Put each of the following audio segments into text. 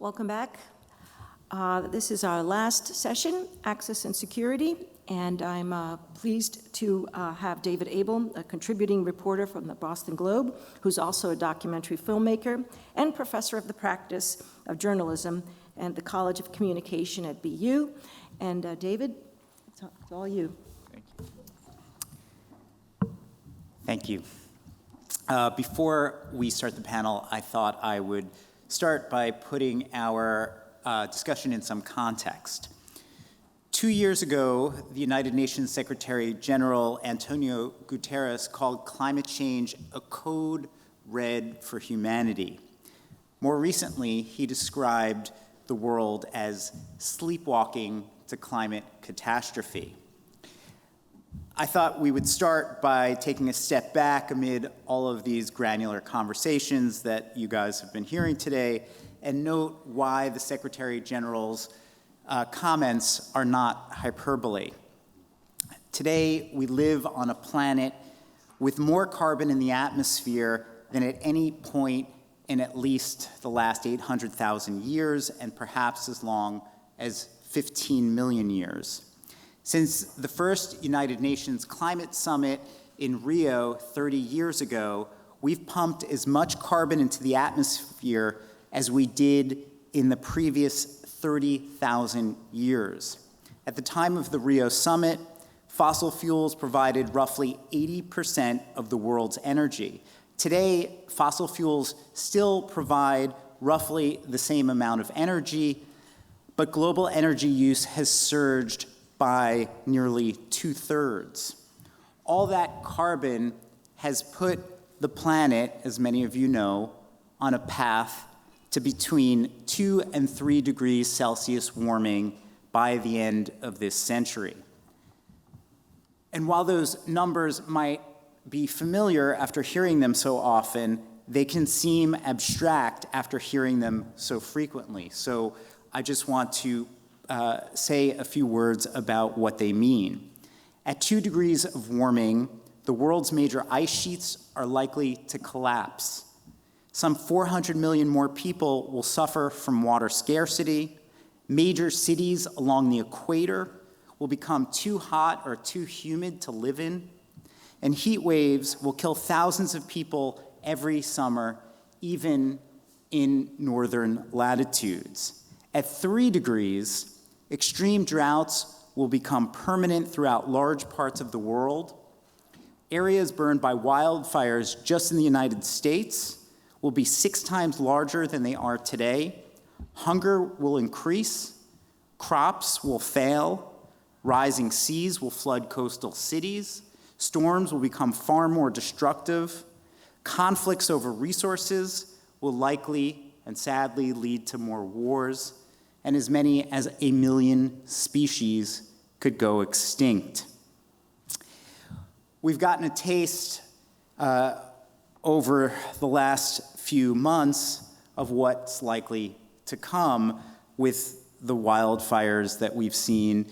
Welcome back. This is our last session, Access and Security, and I'm pleased to have David Abel, a contributing reporter from the Boston Globe, who's also a documentary filmmaker and professor of the practice of journalism at the College of Communication at BU. And David, it's all you. Thank you. Before we start the panel, I thought I would start by putting our discussion in some context. 2 years ago, the United Nations Secretary General Antonio Guterres called climate change a code red for humanity. More recently, he described the world as sleepwalking to climate catastrophe. I thought we would start by taking a step back amid all of these granular conversations that you guys have been hearing today and note why the Secretary General's comments are not hyperbole. Today, we live on a planet with more carbon in the atmosphere than at any point in at least the last 800,000 years and perhaps as long as 15 million years. Since the first United Nations Climate Summit in Rio 30 years ago, we've pumped as much carbon into the atmosphere as we did in the previous 30,000 years. At the time of the Rio Summit, fossil fuels provided roughly 80% of the world's energy. Today, fossil fuels still provide roughly the same amount of energy, but global energy use has surged by nearly 2/3. All that carbon has put the planet, as many of you know, on a path to between 2 and 3 degrees Celsius warming by the end of this century. And while those numbers might be familiar after hearing them so often, they can seem abstract after hearing them so frequently. So I just want to say a few words about what they mean. At 2 degrees of warming, the world's major ice sheets are likely to collapse. Some 400 million more people will suffer from water scarcity. Major cities along the equator will become too hot or too humid to live in. And heat waves will kill thousands of people every summer, even in northern latitudes. At 3 degrees, extreme droughts will become permanent throughout large parts of the world. Areas burned by wildfires just in the United States will be 6 times larger than they are today. Hunger will increase, crops will fail, rising seas will flood coastal cities, storms will become far more destructive, conflicts over resources will likely and sadly lead to more wars, and as many as 1 million species could go extinct. We've gotten a taste over the last few months of what's likely to come with the wildfires that we've seen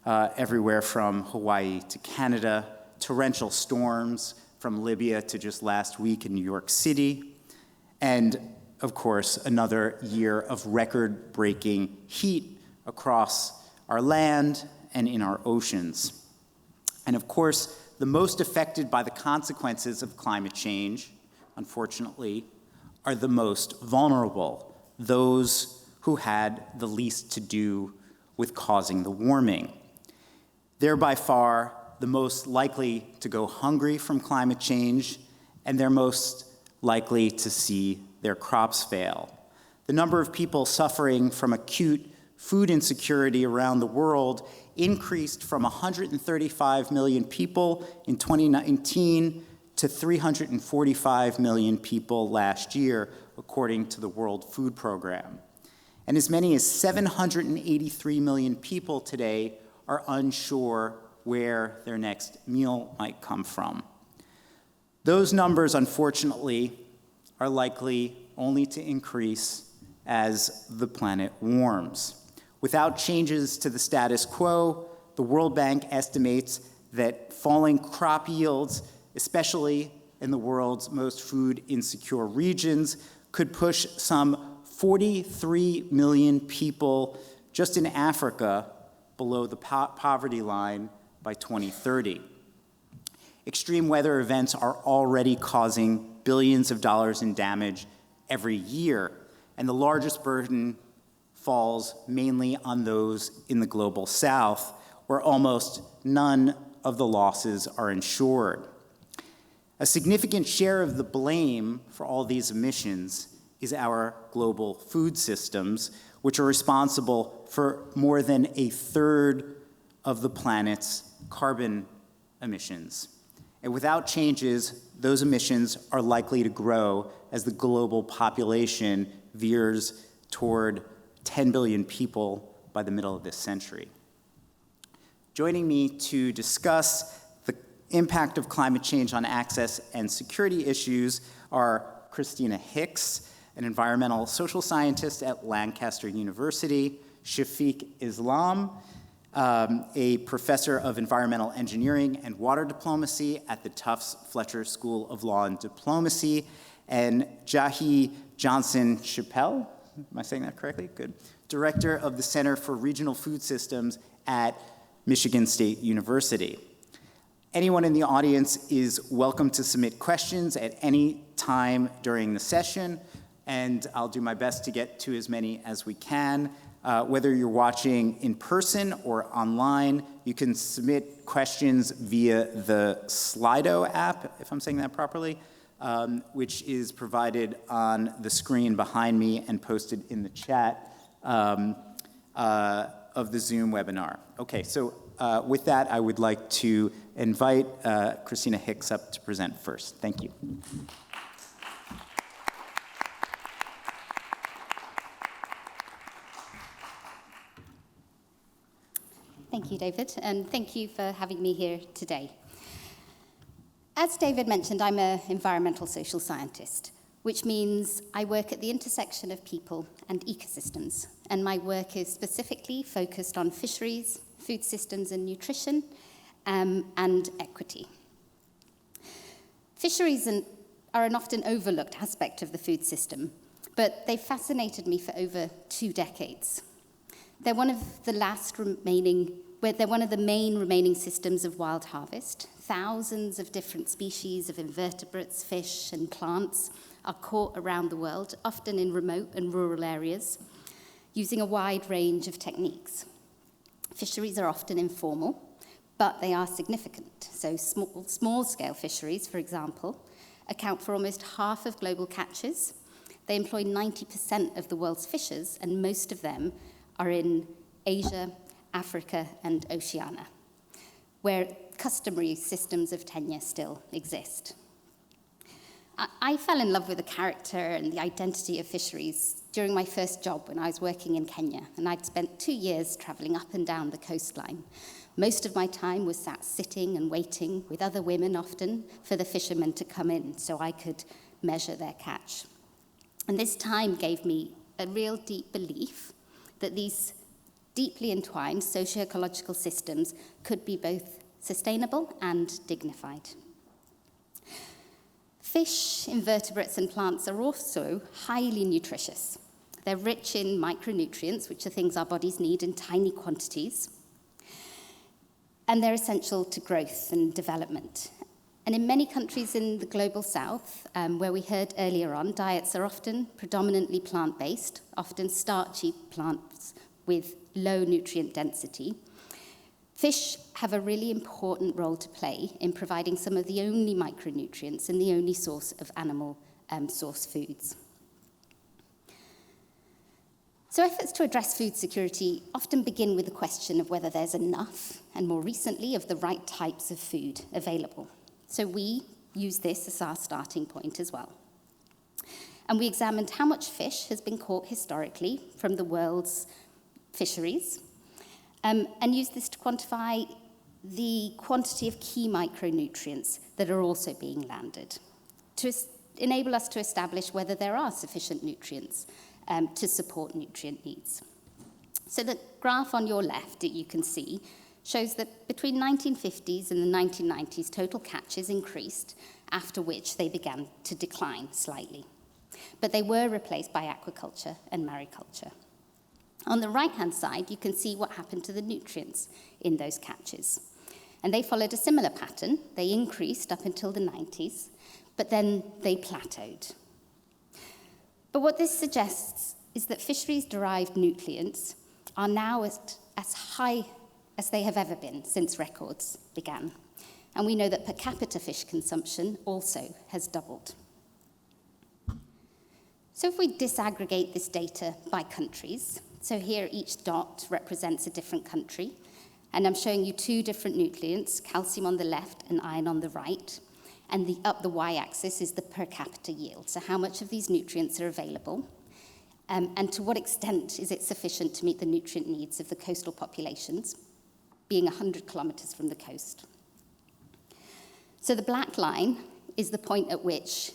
everywhere from Hawaii to Canada, torrential storms from Libya to just last week in New York City, and of course, another year of record-breaking heat across our land and in our oceans. And of course, the most affected by the consequences of climate change, unfortunately, are the most vulnerable, those who had the least to do with causing the warming. They're by far the most likely to go hungry from climate change, and they're most likely to see their crops fail. The number of people suffering from acute food insecurity around the world increased from 135 million people in 2019 to 345 million people last year, according to the World Food Program. And as many as 783 million people today are unsure where their next meal might come from. Those numbers, unfortunately, are likely only to increase as the planet warms. Without changes to the status quo, the World Bank estimates that falling crop yields, especially in the world's most food insecure regions, could push some 43 million people just in Africa below the poverty line by 2030. Extreme weather events are already causing billions of dollars in damage every year, and the largest burden falls mainly on those in the global south, where almost none of the losses are insured. A significant share of the blame for all these emissions is our global food systems, which are responsible for more than a third of the planet's carbon emissions. And without changes, those emissions are likely to grow as the global population veers toward 10 billion people by the middle of this century. Joining me to discuss the impact of climate change on access and security issues are Christina Hicks, an environmental social scientist at Lancaster University, Shafiqul Islam, a professor of environmental engineering and water diplomacy at the Tufts Fletcher School of Law and Diplomacy, and Jahi Johnson-Chappell, am I saying that correctly? Good. Director of the Center for Regional Food Systems at Michigan State University. Anyone in the audience is welcome to submit questions at any time during the session, and I'll do my best to get to as many as we can. Whether you're watching in person or online, you can submit questions via the Slido app, if I'm saying that properly, which is provided on the screen behind me and posted in the chat of the Zoom webinar. Okay, so with that, I would like to invite Christina Hicks up to present first. Thank you. Thank you, David, and thank you for having me here today. As David mentioned, I'm an environmental social scientist, which means I work at the intersection of people and ecosystems, and my work is specifically focused on fisheries, food systems and nutrition, and equity. Fisheries are an often overlooked aspect of the food system, but they've fascinated me for over 2 decades. They're one of the main remaining systems of wild harvest. Thousands of different species of invertebrates, fish, and plants are caught around the world, often in remote and rural areas, using a wide range of techniques. Fisheries are often informal, but they are significant. So small-scale fisheries, for example, account for almost half of global catches. They employ 90% of the world's fishers, and most of them are in Asia, Africa, and Oceania, where customary systems of tenure still exist. I fell in love with the character and the identity of fisheries during my first job when I was working in Kenya, and I'd spent 2 years traveling up and down the coastline. Most of my time was sat sitting and waiting with other women often for the fishermen to come in so I could measure their catch. And this time gave me a real deep belief that these deeply entwined socio-ecological systems could be both sustainable and dignified. Fish, invertebrates, and plants are also highly nutritious. They're rich in micronutrients, which are things our bodies need in tiny quantities, and they're essential to growth and development. And in many countries in the global south, where we heard earlier on, diets are often predominantly plant-based, often starchy plants with low nutrient density. Fish have a really important role to play in providing some of the only micronutrients and the only source of animal source foods. So efforts to address food security often begin with the question of whether there's enough, and more recently, of the right types of food available. So we use this as our starting point as well. And we examined how much fish has been caught historically from the world's fisheries, and use this to quantify the quantity of key micronutrients that are also being landed, to enable us to establish whether there are sufficient nutrients to support nutrient needs. So the graph on your left that you can see shows that between 1950s and the 1990s, total catches increased, after which they began to decline slightly. But they were replaced by aquaculture and mariculture. On the right-hand side, you can see what happened to the nutrients in those catches. And they followed a similar pattern. They increased up until the 90s, but then they plateaued. But what this suggests is that fisheries-derived nutrients are now as high as they have ever been since records began. And we know that per capita fish consumption also has doubled. So if we disaggregate this data by countries, so here each dot represents a different country, and I'm showing you two different nutrients, calcium on the left and iron on the right, and up the y-axis is the per capita yield, so how much of these nutrients are available, and to what extent is it sufficient to meet the nutrient needs of the coastal populations, being 100 kilometers from the coast. So the black line is the point at which,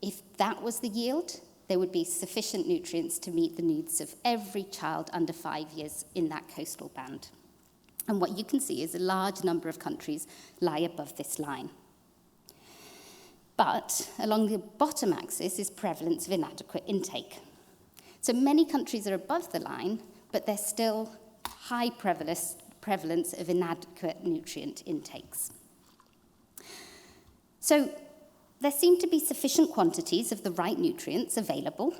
if that was the yield, there would be sufficient nutrients to meet the needs of every child under 5 years in that coastal band. And what you can see is a large number of countries lie above this line. But along the bottom axis is prevalence of inadequate intake. So many countries are above the line, but there's still high prevalence of inadequate nutrient intakes. So there seem to be sufficient quantities of the right nutrients available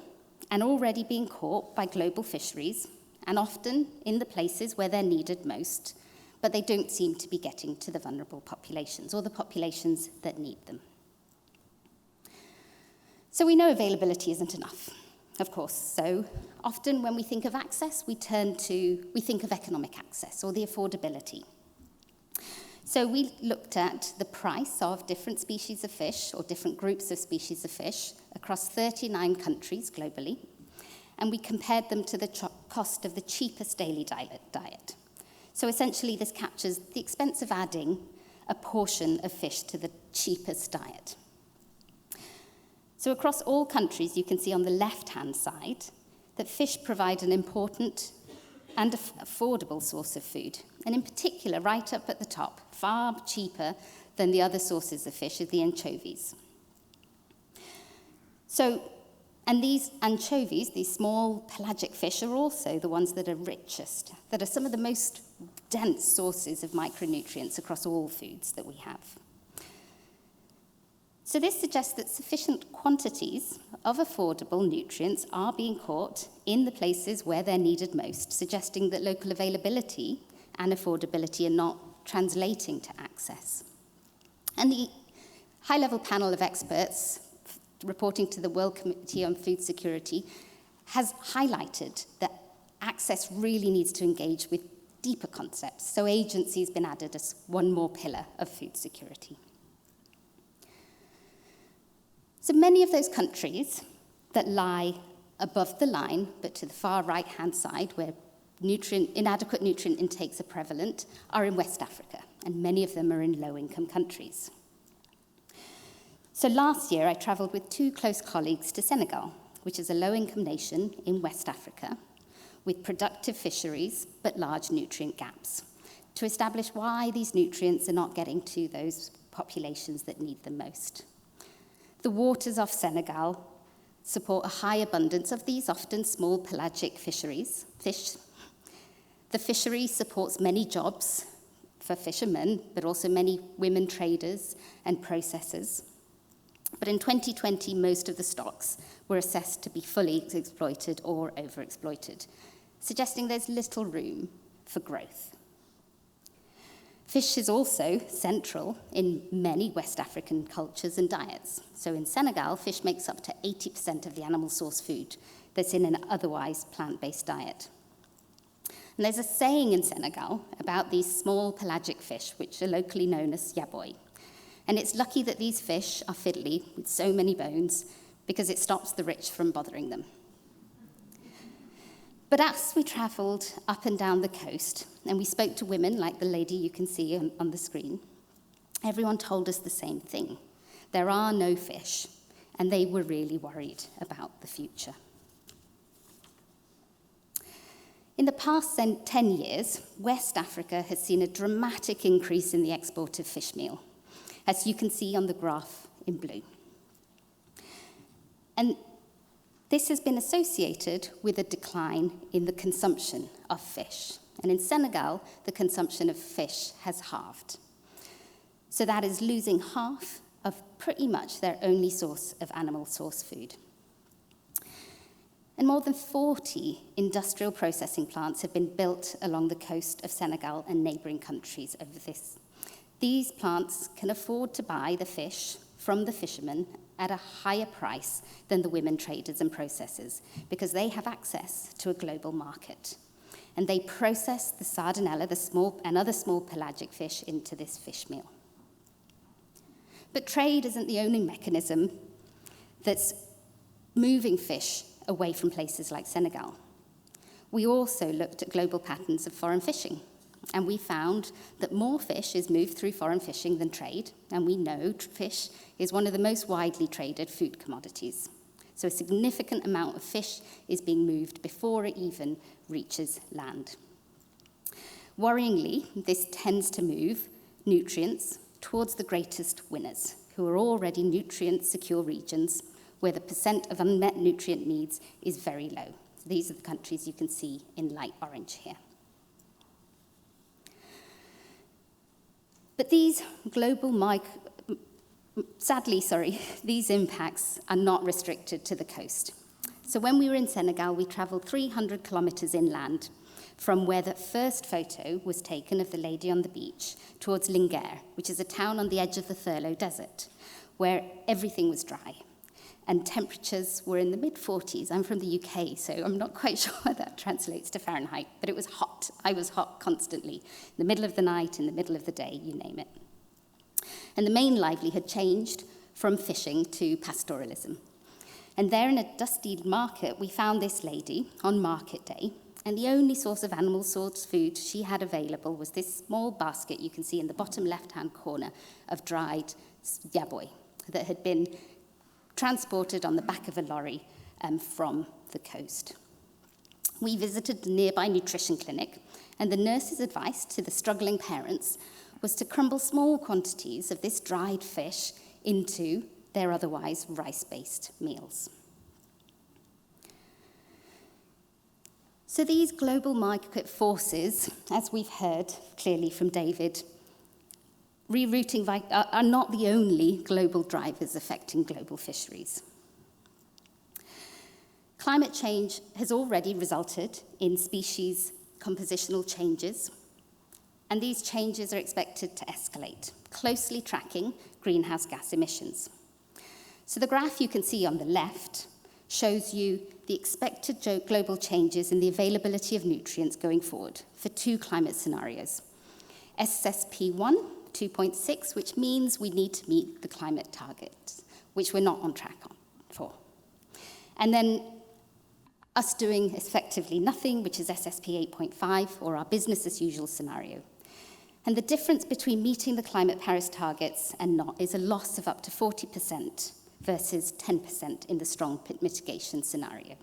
and already being caught by global fisheries, and often in the places where they're needed most, but they don't seem to be getting to the vulnerable populations or the populations that need them. So we know availability isn't enough, of course. So often when we think of access, we think of economic access or the affordability. So we looked at the price of different species of fish or different groups of species of fish across 39 countries globally, and we compared them to the cost of the cheapest daily diet. So essentially this captures the expense of adding a portion of fish to the cheapest diet. So across all countries, you can see on the left-hand side that fish provide an important and affordable source of food. And in particular, right up at the top, far cheaper than the other sources of fish, are the anchovies. And these anchovies, these small pelagic fish, are also the ones that are richest, that are some of the most dense sources of micronutrients across all foods that we have. So this suggests that sufficient quantities of affordable nutrients are being caught in the places where they're needed most, suggesting that local availability and affordability are not translating to access. And the high-level panel of experts reporting to the World Committee on Food Security has highlighted that access really needs to engage with deeper concepts. So agency has been added as one more pillar of food security. So many of those countries that lie above the line, but to the far right-hand side, where inadequate nutrient intakes are prevalent, are in West Africa, and many of them are in low-income countries. So last year, I travelled with two close colleagues to Senegal, which is a low-income nation in West Africa, with productive fisheries but large nutrient gaps, to establish why these nutrients are not getting to those populations that need them most. The waters off Senegal support a high abundance of these often small pelagic fish. The fishery supports many jobs for fishermen, but also many women traders and processors. But in 2020, most of the stocks were assessed to be fully exploited or overexploited, suggesting there's little room for growth. Fish is also central in many West African cultures and diets. So in Senegal, fish makes up to 80% of the animal source food that's in an otherwise plant-based diet. And there's a saying in Senegal about these small pelagic fish, which are locally known as yaboy. And it's lucky that these fish are fiddly with so many bones because it stops the rich from bothering them. But as we travelled up and down the coast, and we spoke to women like the lady you can see on the screen, everyone told us the same thing. There are no fish, and they were really worried about the future. In the past 10 years, West Africa has seen a dramatic increase in the export of fish meal, as you can see on the graph in blue. And This has been associated with a decline in the consumption of fish. And in Senegal, the consumption of fish has halved. So that is losing half of pretty much their only source of animal source food. And more than 40 industrial processing plants have been built along the coast of Senegal and neighbouring countries over this. These plants can afford to buy the fish from the fishermen at a higher price than the women traders and processors because they have access to a global market. And they process the sardinella, the small and other small pelagic fish into this fish meal. But trade isn't the only mechanism that's moving fish away from places like Senegal. We also looked at global patterns of foreign fishing, and we found that more fish is moved through foreign fishing than trade, and we know fish is one of the most widely traded food commodities. So a significant amount of fish is being moved before it even reaches land. Worryingly, this tends to move nutrients towards the greatest winners, who are already nutrient-secure regions where the percent of unmet nutrient needs is very low. These are the countries you can see in light orange here. But these these impacts are not restricted to the coast. So when we were in Senegal, we traveled 300 kilometers inland from where the first photo was taken of the lady on the beach towards Linguère, which is a town on the edge of the Thurlow Desert, where everything was dry. And temperatures were in the mid-40s. I'm from the UK, so I'm not quite sure how that translates to Fahrenheit, but it was hot. I was hot constantly, in the middle of the night, in the middle of the day, you name it. And the main livelihood changed from fishing to pastoralism. And there in a dusty market, we found this lady on market day, and the only source of animal source food she had available was this small basket you can see in the bottom left-hand corner of dried yaboy that had been transported on the back of a lorry from the coast. We visited the nearby nutrition clinic, and the nurse's advice to the struggling parents was to crumble small quantities of this dried fish into their otherwise rice-based meals. So these global market forces, as we've heard clearly from David, rerouting are not the only global drivers affecting global fisheries. Climate change has already resulted in species compositional changes, and these changes are expected to escalate, closely tracking greenhouse gas emissions. So the graph you can see on the left shows you the expected global changes in the availability of nutrients going forward for two climate scenarios. SSP1, 2.6, which means we need to meet the climate targets, which we're not on track for. And then us doing effectively nothing, which is SSP 8.5, or our business as usual scenario. And the difference between meeting the climate Paris targets and not is a loss of up to 40% versus 10% in the strong mitigation scenario.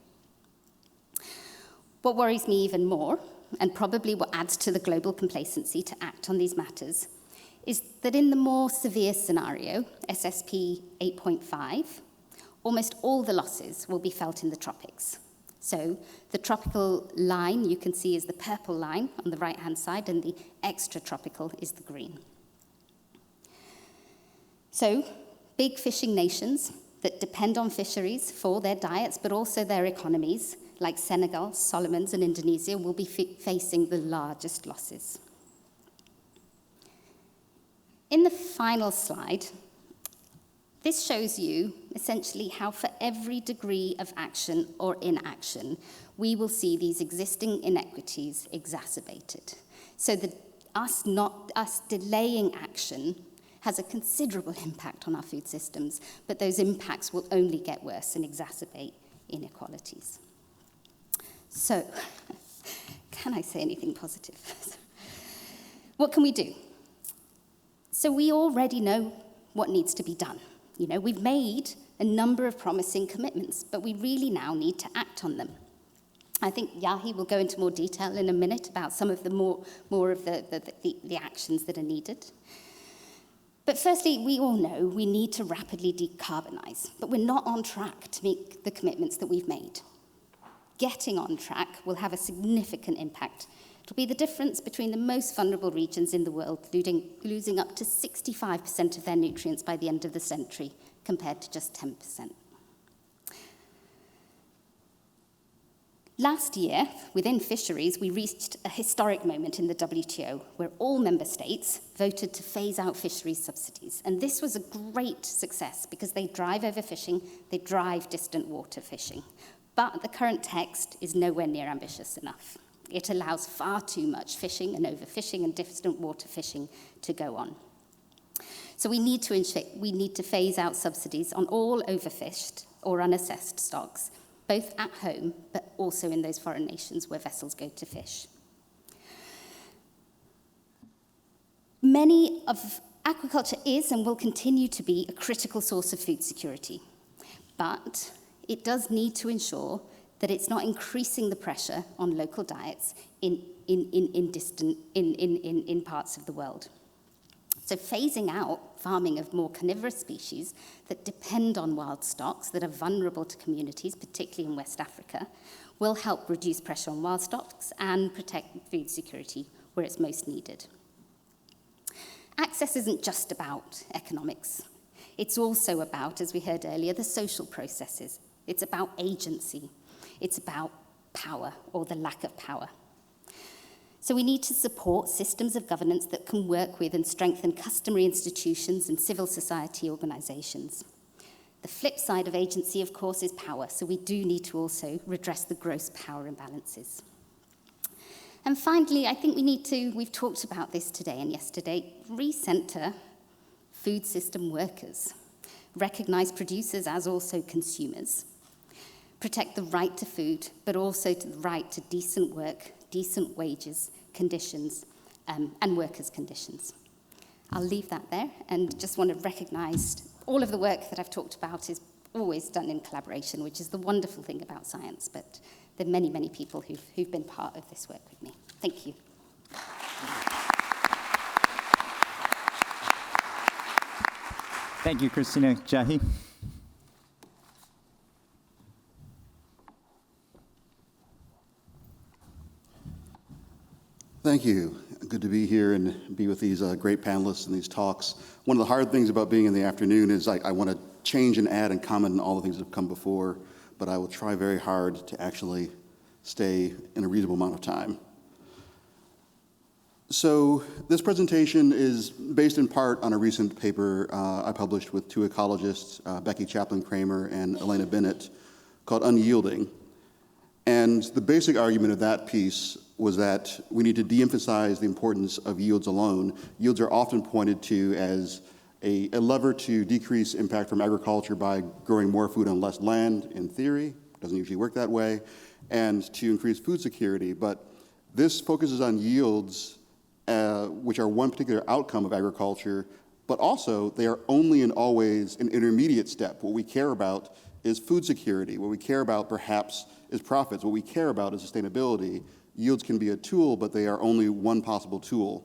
What worries me even more, and probably what adds to the global complacency to act on these matters, is that in the more severe scenario, SSP 8.5, almost all the losses will be felt in the tropics. So the tropical line you can see is the purple line on the right-hand side, and the extratropical is the green. So big fishing nations that depend on fisheries for their diets, but also their economies, like Senegal, Solomons, and Indonesia, will be facing the largest losses. In the final slide, this shows you essentially how for every degree of action or inaction, we will see these existing inequities exacerbated. So that us delaying action has a considerable impact on our food systems, but those impacts will only get worse and exacerbate inequalities. So, can I say anything positive? What can we do? So we already know what needs to be done. You know, we've made a number of promising commitments, but we really now need to act on them. I think Jahi will go into more detail in a minute about some of the more of the actions that are needed. But firstly, we all know we need to rapidly decarbonise, but we're not on track to make the commitments that we've made. Getting on track will have a significant impact. It'll be the difference between the most vulnerable regions in the world losing up to 65% of their nutrients by the end of the century, compared to just 10%. Last year, within fisheries, we reached a historic moment in the WTO where all member states voted to phase out fisheries subsidies. And this was a great success because they drive overfishing, they drive distant water fishing. But the current text is nowhere near ambitious enough. It allows far too much fishing and overfishing and distant water fishing to go on. So we need to phase out subsidies on all overfished or unassessed stocks, both at home, but also in those foreign nations where vessels go to fish. Aquaculture is and will continue to be a critical source of food security, but it does need to ensure that it's not increasing the pressure on local diets in parts of the world. So phasing out farming of more carnivorous species that depend on wild stocks that are vulnerable to communities, particularly in West Africa, will help reduce pressure on wild stocks and protect food security where it's most needed. Access isn't just about economics. It's also about, as we heard earlier, the social processes. It's about agency. It's about power or the lack of power. So we need to support systems of governance that can work with and strengthen customary institutions and civil society organisations. The flip side of agency, of course, is power, so we do need to also redress the gross power imbalances. And finally, I think we've talked about this today and yesterday, recenter food system workers, recognise producers as also consumers, protect the right to food, but also to the right to decent work, decent wages, conditions, and workers' conditions. I'll leave that there and just want to recognise all of the work that I've talked about is always done in collaboration, which is the wonderful thing about science, but there are many, many people who've been part of this work with me. Thank you. Thank you, Christina. Jahi? Thank you. Good to be here and be with these great panelists and these talks. One of the hard things about being in the afternoon is I want to change and add and comment on all the things that have come before, but I will try very hard to actually stay in a reasonable amount of time. So this presentation is based in part on a recent paper I published with two ecologists, Becky Chaplin-Kramer and Elena Bennett, called Unyielding. And the basic argument of that piece was that we need to de-emphasize the importance of yields alone. Yields are often pointed to as a lever to decrease impact from agriculture by growing more food on less land, in theory. It doesn't usually work that way. And to increase food security. But this focuses on yields, which are one particular outcome of agriculture, but also they are only and always an intermediate step. What we care about is food security. What we care about, perhaps, is profits. What we care about is sustainability. Yields can be a tool, but they are only one possible tool.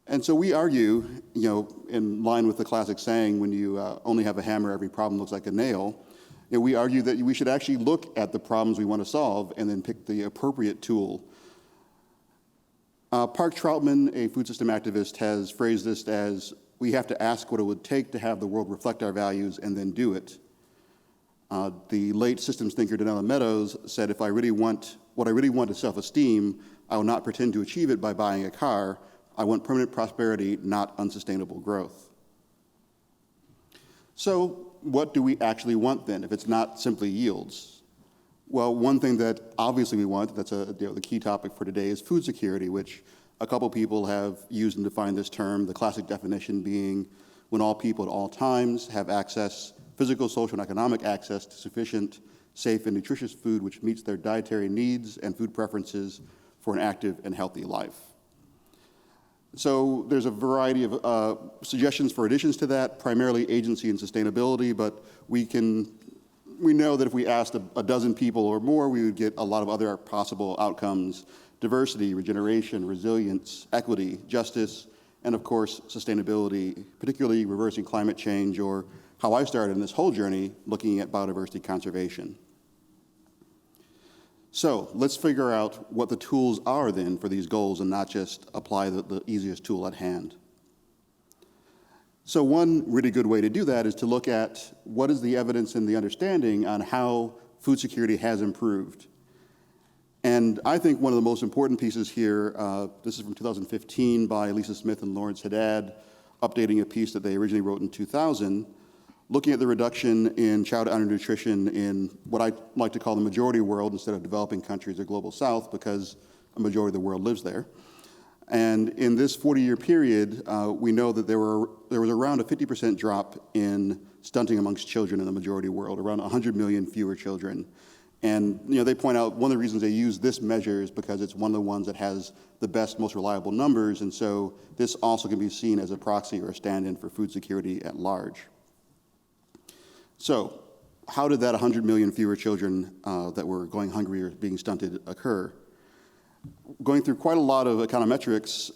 And so we argue, in line with the classic saying, when you only have a hammer, every problem looks like a nail, we argue that we should actually look at the problems we want to solve and then pick the appropriate tool. Park Troutman, a food system activist, has phrased this as, we have to ask what it would take to have the world reflect our values and then do it. The late systems thinker Donella Meadows said, what I really want is self-esteem, I will not pretend to achieve it by buying a car. I want permanent prosperity, not unsustainable growth. So what do we actually want then, if it's not simply yields? Well, one thing that obviously we want, that's the key topic for today, is food security, which a couple people have used and defined this term, the classic definition being when all people at all times have access, physical, social, and economic access to sufficient, safe, and nutritious food which meets their dietary needs and food preferences for an active and healthy life. So there's a variety of suggestions for additions to that, primarily agency and sustainability, but we know that if we asked a dozen people or more, we would get a lot of other possible outcomes: diversity, regeneration, resilience, equity, justice, and of course, sustainability, particularly reversing climate change, or how I started in this whole journey, looking at biodiversity conservation. So let's figure out what the tools are then for these goals and not just apply the easiest tool at hand. So one really good way to do that is to look at what is the evidence and the understanding on how food security has improved. And I think one of the most important pieces here, this is from 2015 by Lisa Smith and Lawrence Haddad, updating a piece that they originally wrote in 2000, looking at the reduction in childhood undernutrition in what I like to call the majority world instead of developing countries or global south, because a majority of the world lives there. And in this 40-year period, we know that there was around a 50% drop in stunting amongst children in the majority world, around 100 million fewer children. And they point out one of the reasons they use this measure is because it's one of the ones that has the best, most reliable numbers, and so this also can be seen as a proxy or a stand-in for food security at large. So how did that 100 million fewer children that were going hungry or being stunted occur? Going through quite a lot of econometrics,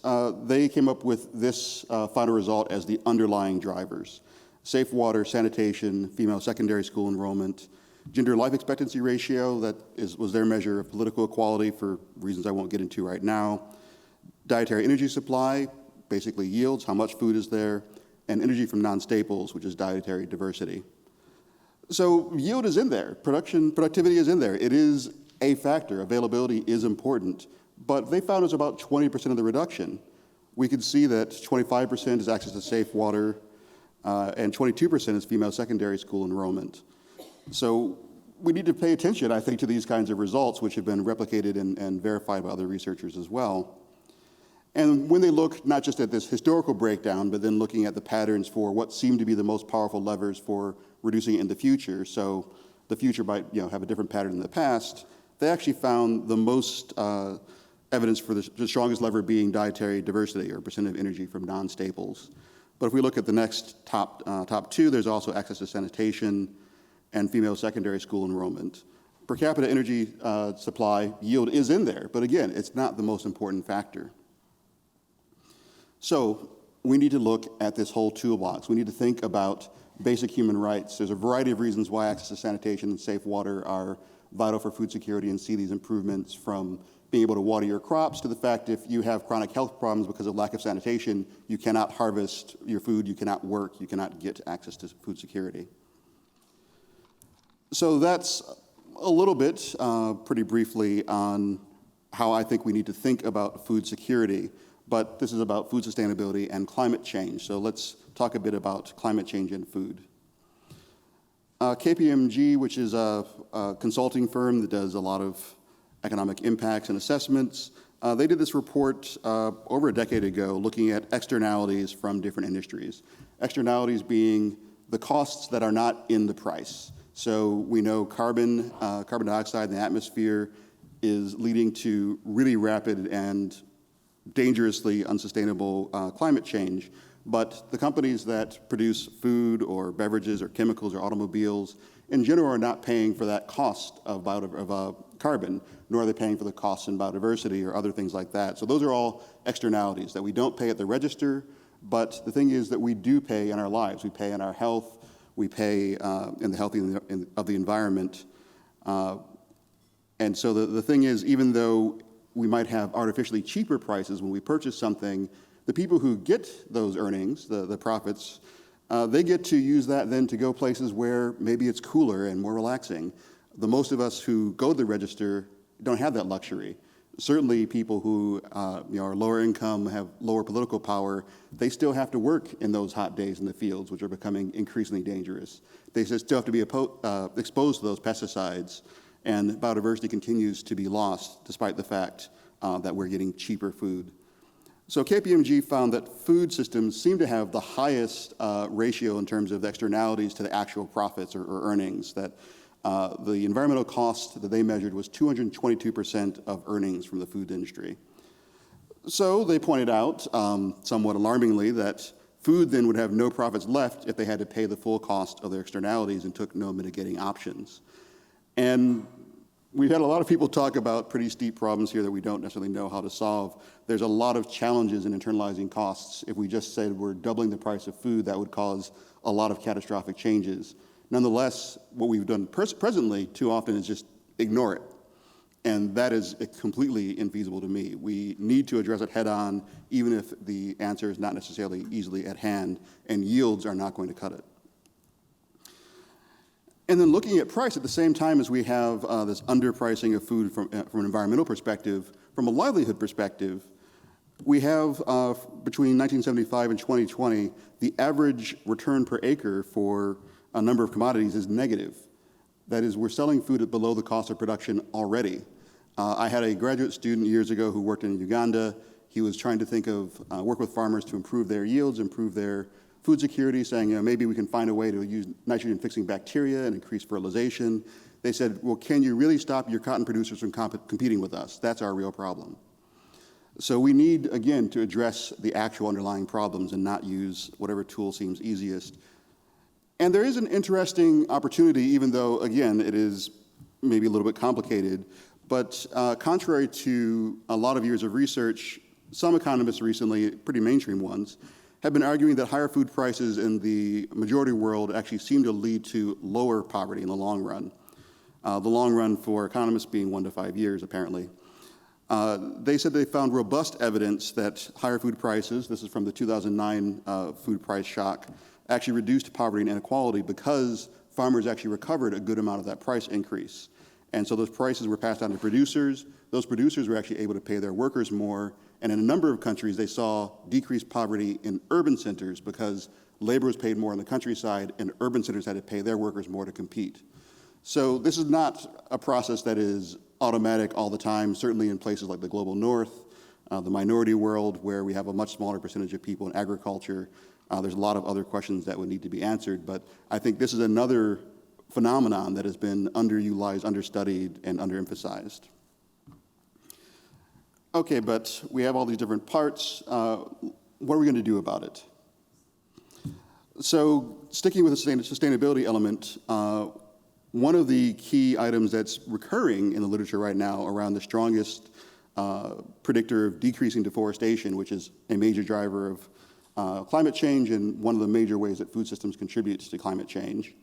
they came up with this final result as the underlying drivers: safe water, sanitation, female secondary school enrollment, gender life expectancy ratio, that was their measure of political equality for reasons I won't get into right now, dietary energy supply, basically yields, how much food is there, and energy from non-staples, which is dietary diversity. So yield is in there, productivity is in there. It is a factor, availability is important, but they found it's about 20% of the reduction. We could see that 25% is access to safe water, and 22% is female secondary school enrollment. So we need to pay attention, I think, to these kinds of results, which have been replicated and verified by other researchers as well. And when they look not just at this historical breakdown, but then looking at the patterns for what seem to be the most powerful levers for reducing it in the future, so the future might have a different pattern than the past, they actually found the most evidence for the strongest lever being dietary diversity, or percent of energy from non-staples. But if we look at the next top two, there's also access to sanitation and female secondary school enrollment. Per capita energy supply yield is in there, but again, it's not the most important factor. So we need to look at this whole toolbox. We need to think about basic human rights. There's a variety of reasons why access to sanitation and safe water are vital for food security, and see these improvements from being able to water your crops to the fact if you have chronic health problems because of lack of sanitation, you cannot harvest your food, you cannot work, you cannot get access to food security. So that's a little bit, pretty briefly, on how I think we need to think about food security, but this is about food sustainability and climate change. So let's talk a bit about climate change and food. KPMG, which is a consulting firm that does a lot of economic impacts and assessments, they did this report over a decade ago looking at externalities from different industries. Externalities being the costs that are not in the price. So we know carbon dioxide in the atmosphere is leading to really rapid and dangerously unsustainable climate change. But the companies that produce food or beverages or chemicals or automobiles in general are not paying for that cost of carbon, nor are they paying for the costs in biodiversity or other things like that. So those are all externalities that we don't pay at the register, but the thing is that we do pay in our lives. We pay in our health, we pay in the health of the environment. And so the thing is, even though we might have artificially cheaper prices when we purchase something, the people who get those earnings, the profits, they get to use that then to go places where maybe it's cooler and more relaxing. The most of us who go to the register don't have that luxury. Certainly people who are lower income, have lower political power, they still have to work in those hot days in the fields, which are becoming increasingly dangerous. They still have to be exposed to those pesticides, and biodiversity continues to be lost despite the fact that we're getting cheaper food. So KPMG found that food systems seem to have the highest ratio in terms of the externalities to the actual profits or earnings, that the environmental cost that they measured was 222% of earnings from the food industry. So they pointed out, somewhat alarmingly, that food then would have no profits left if they had to pay the full cost of their externalities and took no mitigating options. And we've had a lot of people talk about pretty steep problems here that we don't necessarily know how to solve. There's a lot of challenges in internalizing costs. If we just said we're doubling the price of food, that would cause a lot of catastrophic changes. Nonetheless, what we've done presently too often is just ignore it. And that is completely infeasible to me. We need to address it head on, even if the answer is not necessarily easily at hand, and yields are not going to cut it. And then looking at price at the same time as we have this underpricing of food from an environmental perspective, from a livelihood perspective, we have between 1975 and 2020, the average return per acre for a number of commodities is negative. That is, we're selling food at below the cost of production already. I had a graduate student years ago who worked in Uganda. He was trying to think of work with farmers to improve their yields, improve their food security, saying, maybe we can find a way to use nitrogen-fixing bacteria and increase fertilization. They said, well, can you really stop your cotton producers from competing with us? That's our real problem. So we need, again, to address the actual underlying problems and not use whatever tool seems easiest. And there is an interesting opportunity, even though, again, it is maybe a little bit complicated. But contrary to a lot of years of research, some economists recently, pretty mainstream ones, have been arguing that higher food prices in the majority world actually seem to lead to lower poverty in the long run. The long run for economists being 1 to 5 years, apparently. They said they found robust evidence that higher food prices, this is from the 2009 food price shock, actually reduced poverty and inequality because farmers actually recovered a good amount of that price increase. And so those prices were passed on to producers. Those producers were actually able to pay their workers more. And in a number of countries, they saw decreased poverty in urban centers because labor was paid more in the countryside and urban centers had to pay their workers more to compete. So this is not a process that is automatic all the time, certainly in places like the global north, the minority world, where we have a much smaller percentage of people in agriculture. There's a lot of other questions that would need to be answered, but I think this is another phenomenon that has been underutilized, understudied, and underemphasized. Okay, but we have all these different parts. What are we going to do about it? So sticking with the sustainability element, one of the key items that's recurring in the literature right now around the strongest predictor of decreasing deforestation, which is a major driver of climate change and one of the major ways that food systems contribute to climate change.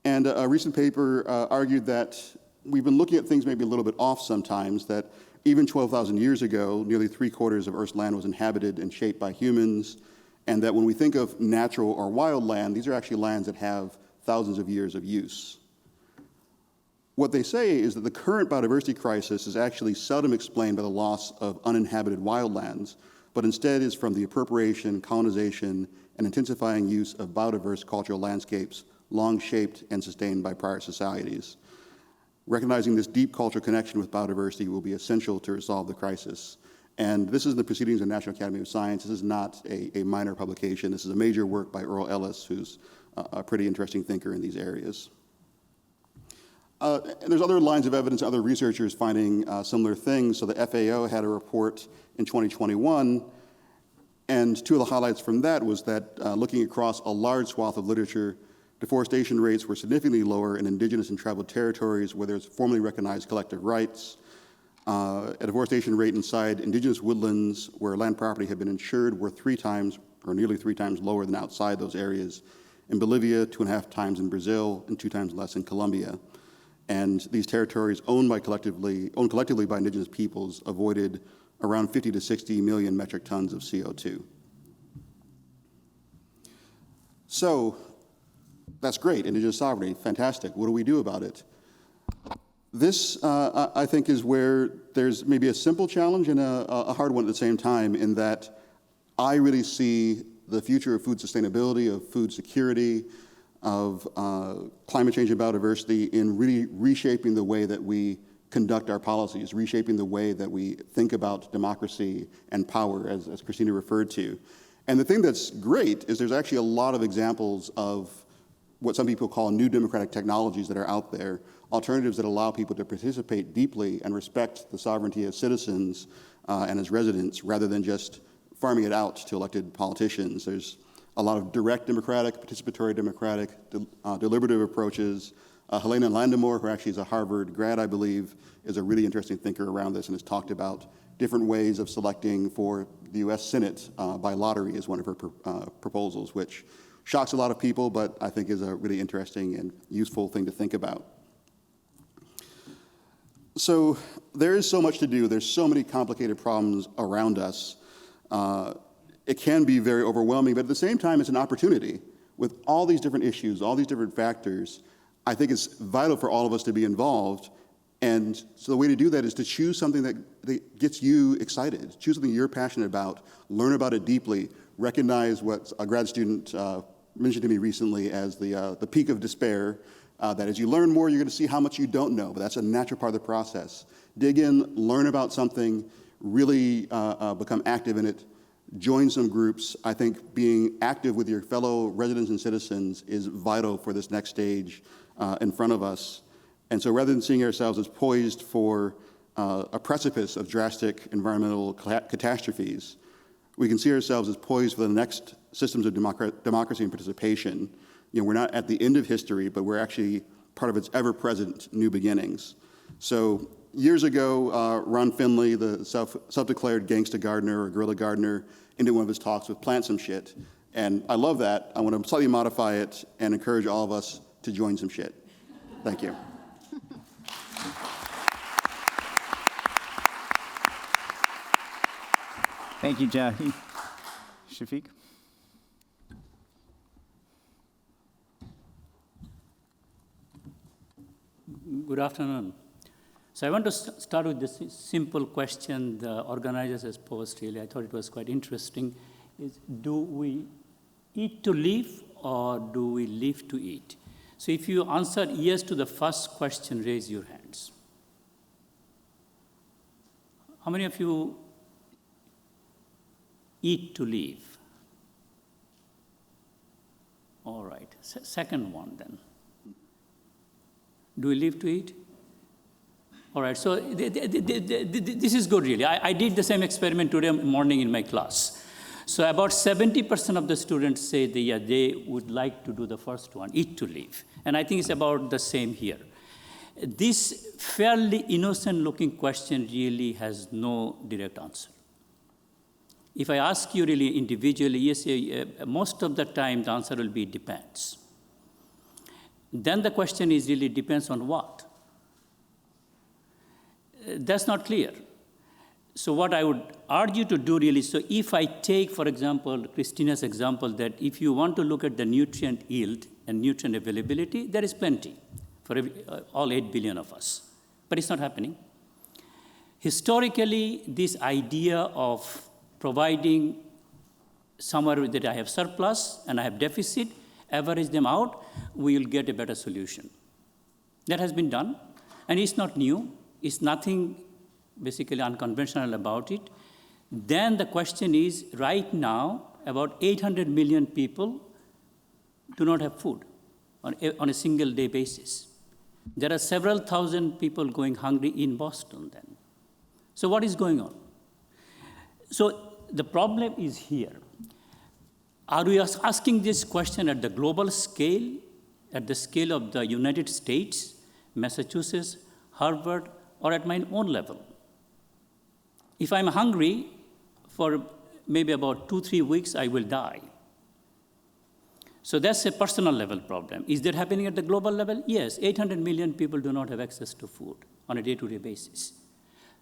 And a recent paper argued that we've been looking at things maybe a little bit off sometimes, that even 12,000 years ago, nearly 3/4 of Earth's land was inhabited and shaped by humans, and that when we think of natural or wild land, these are actually lands that have thousands of years of use. What they say is that the current biodiversity crisis is actually seldom explained by the loss of uninhabited wildlands, but instead is from the appropriation, colonization, and intensifying use of biodiverse cultural landscapes long shaped and sustained by prior societies. Recognizing this deep cultural connection with biodiversity will be essential to resolve the crisis. And this is the Proceedings of the National Academy of Science. This is not a minor publication. This is a major work by Earl Ellis, who's a pretty interesting thinker in these areas. And there's other lines of evidence, other researchers finding similar things. So the FAO had a report in 2021, and two of the highlights from that was that looking across a large swath of literature, deforestation rates were significantly lower in indigenous and tribal territories where there's formally recognized collective rights. A deforestation rate inside indigenous woodlands where land property had been insured were 3 times or nearly 3 times lower than outside those areas. In Bolivia, 2.5 times in Brazil, and 2 times less in Colombia. And these territories owned collectively by indigenous peoples avoided around 50 to 60 million metric tons of CO2. So that's great, indigenous sovereignty, fantastic. What do we do about it? This, I think, is where there's maybe a simple challenge and a hard one at the same time, in that I really see the future of food sustainability, of food security, of climate change and biodiversity in really reshaping the way that we conduct our policies, reshaping the way that we think about democracy and power, as Christina referred to. And the thing that's great is there's actually a lot of examples of what some people call new democratic technologies that are out there, alternatives that allow people to participate deeply and respect the sovereignty as citizens and as residents, rather than just farming it out to elected politicians. There's a lot of direct democratic, participatory democratic, deliberative approaches, Helena Landemore, who actually is a Harvard grad, I believe, is a really interesting thinker around this and has talked about different ways of selecting for the U.S. Senate by lottery as one of her proposals, which shocks a lot of people, but I think is a really interesting and useful thing to think about. So there is so much to do. There's so many complicated problems around us. It can be very overwhelming, but at the same time, it's an opportunity. With all these different issues, all these different factors, I think it's vital for all of us to be involved. And so the way to do that is to choose something that gets you excited. Choose something you're passionate about, learn about it deeply, recognize what a grad student mentioned to me recently as the peak of despair, that as you learn more, you're going to see how much you don't know, but that's a natural part of the process. Dig in, learn about something, really become active in it, join some groups. I think being active with your fellow residents and citizens is vital for this next stage in front of us. And so rather than seeing ourselves as poised for a precipice of drastic environmental catastrophes, we can see ourselves as poised for the next systems of democracy and participation. You know, we're not at the end of history, but we're actually part of its ever-present new beginnings. So years ago, Ron Finley, the self-declared gangsta gardener or guerrilla gardener, ended one of his talks with "plant some shit." And I love that. I want to slightly modify it and encourage all of us to join some shit. Thank you. Thank you, Jahi. Shafiq? Good afternoon. So I want to start with this simple question the organizers has posed, really. I thought it was quite interesting. Is do we eat to live or do we live to eat? So if you answered yes to the first question, raise your hands. How many of you eat to live? All right. Second one then. Do we live to eat? All right, so this is good, really. I did the same experiment today morning in my class. So about 70% of the students say they would like to do the first one, eat to live. And I think it's about the same here. This fairly innocent-looking question really has no direct answer. If I ask you really individually, yes, most of the time the answer will be depends. Then the question is really depends on what? That's not clear. So what I would urge you to do really, so if I take, for example, Christina's example, that if you want to look at the nutrient yield and nutrient availability, there is plenty for all 8 billion of us. But it's not happening. Historically, this idea of providing somewhere that I have surplus and I have deficit, average them out, we will get a better solution. That has been done, and it's not new. It's nothing basically unconventional about it. Then the question is, right now, about 800 million people do not have food on a single day basis. There are several thousand people going hungry in Boston then. So what is going on? So the problem is here. Are we asking this question at the global scale, at the scale of the United States, Massachusetts, Harvard, or at my own level? If I'm hungry for maybe about 2-3 weeks, I will die. So that's a personal level problem. Is that happening at the global level? Yes, 800 million people do not have access to food on a day-to-day basis.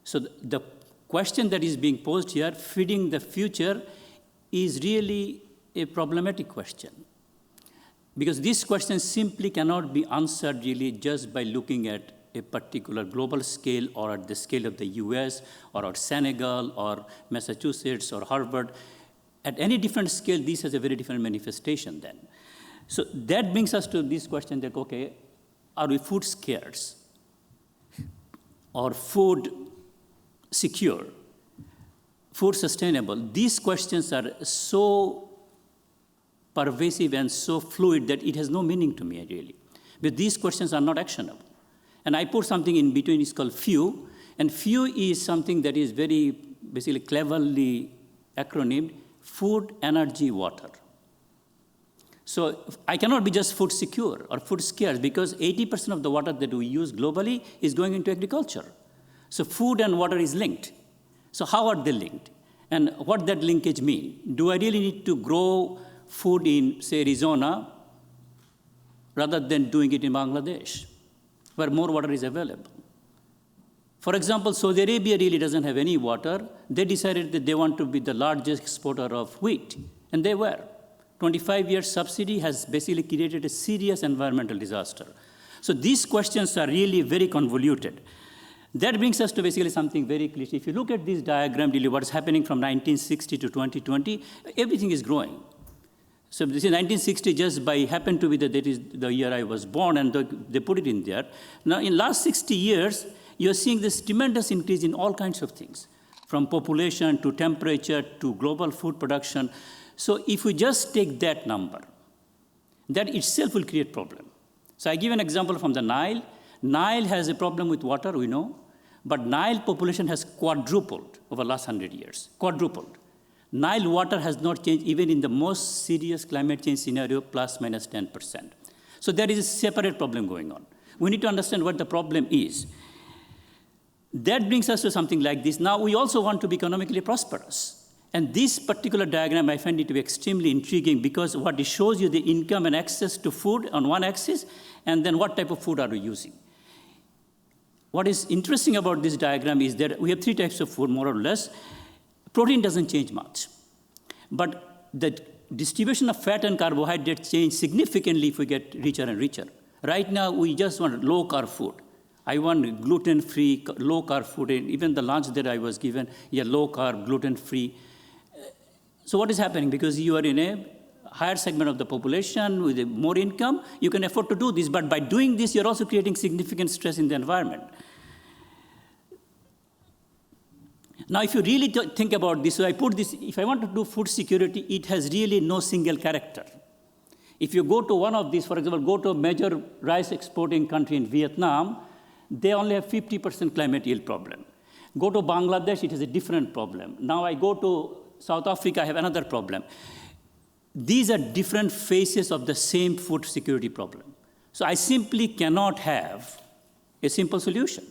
So the question that is being posed here, feeding the future, is really a problematic question. Because this question simply cannot be answered really just by looking at a particular global scale or at the scale of the US or at Senegal or Massachusetts or Harvard. At any different scale, this has a very different manifestation then. So that brings us to this question that, okay, are we food scarce or food secure, food sustainable? These questions are so pervasive and so fluid that it has no meaning to me, really. But these questions are not actionable. And I put something in between, it's called FEW, and FEW is something that is very basically cleverly acronymed, food, energy, water. So I cannot be just food secure or food scarce because 80% of the water that we use globally is going into agriculture. So food and water is linked. So how are they linked? And what that linkage mean? Do I really need to grow food in, say, Arizona rather than doing it in Bangladesh, where more water is available? For example, Saudi Arabia really doesn't have any water. They decided that they want to be the largest exporter of wheat, and they were. 25 years subsidy has basically created a serious environmental disaster. So these questions are really very convoluted. That brings us to basically something very clear. If you look at this diagram, really what's happening from 1960 to 2020, everything is growing. So this is 1960 just by happened to be that is the year I was born, and they put it in there. Now, in last 60 years, you're seeing this tremendous increase in all kinds of things, from population to temperature to global food production. So if we just take that number, that itself will create problem. So I give an example from the Nile. Nile has a problem with water, we know, but Nile population has quadrupled over the last 100 years, quadrupled. Nile water has not changed even in the most serious climate change scenario, plus minus 10%. So there is a separate problem going on. We need to understand what the problem is. That brings us to something like this. Now, we also want to be economically prosperous. And this particular diagram, I find it to be extremely intriguing because what it shows you the income and access to food on one axis, and then what type of food are we using. What is interesting about this diagram is that we have three types of food, more or less. Protein doesn't change much. But the distribution of fat and carbohydrate change significantly if we get richer and richer. Right now, we just want low-carb food. I want gluten-free, low-carb food. And even the lunch that I was given, low-carb, gluten-free. So what is happening? Because you are in a higher segment of the population with more income, you can afford to do this. But by doing this, you're also creating significant stress in the environment. Now, if you really think about this, so I put this, if I want to do food security, it has really no single character. If you go to one of these, for example, go to a major rice exporting country in Vietnam, they only have 50% climate yield problem. Go to Bangladesh, it has a different problem. Now I go to South Africa, I have another problem. These are different faces of the same food security problem. So I simply cannot have a simple solution.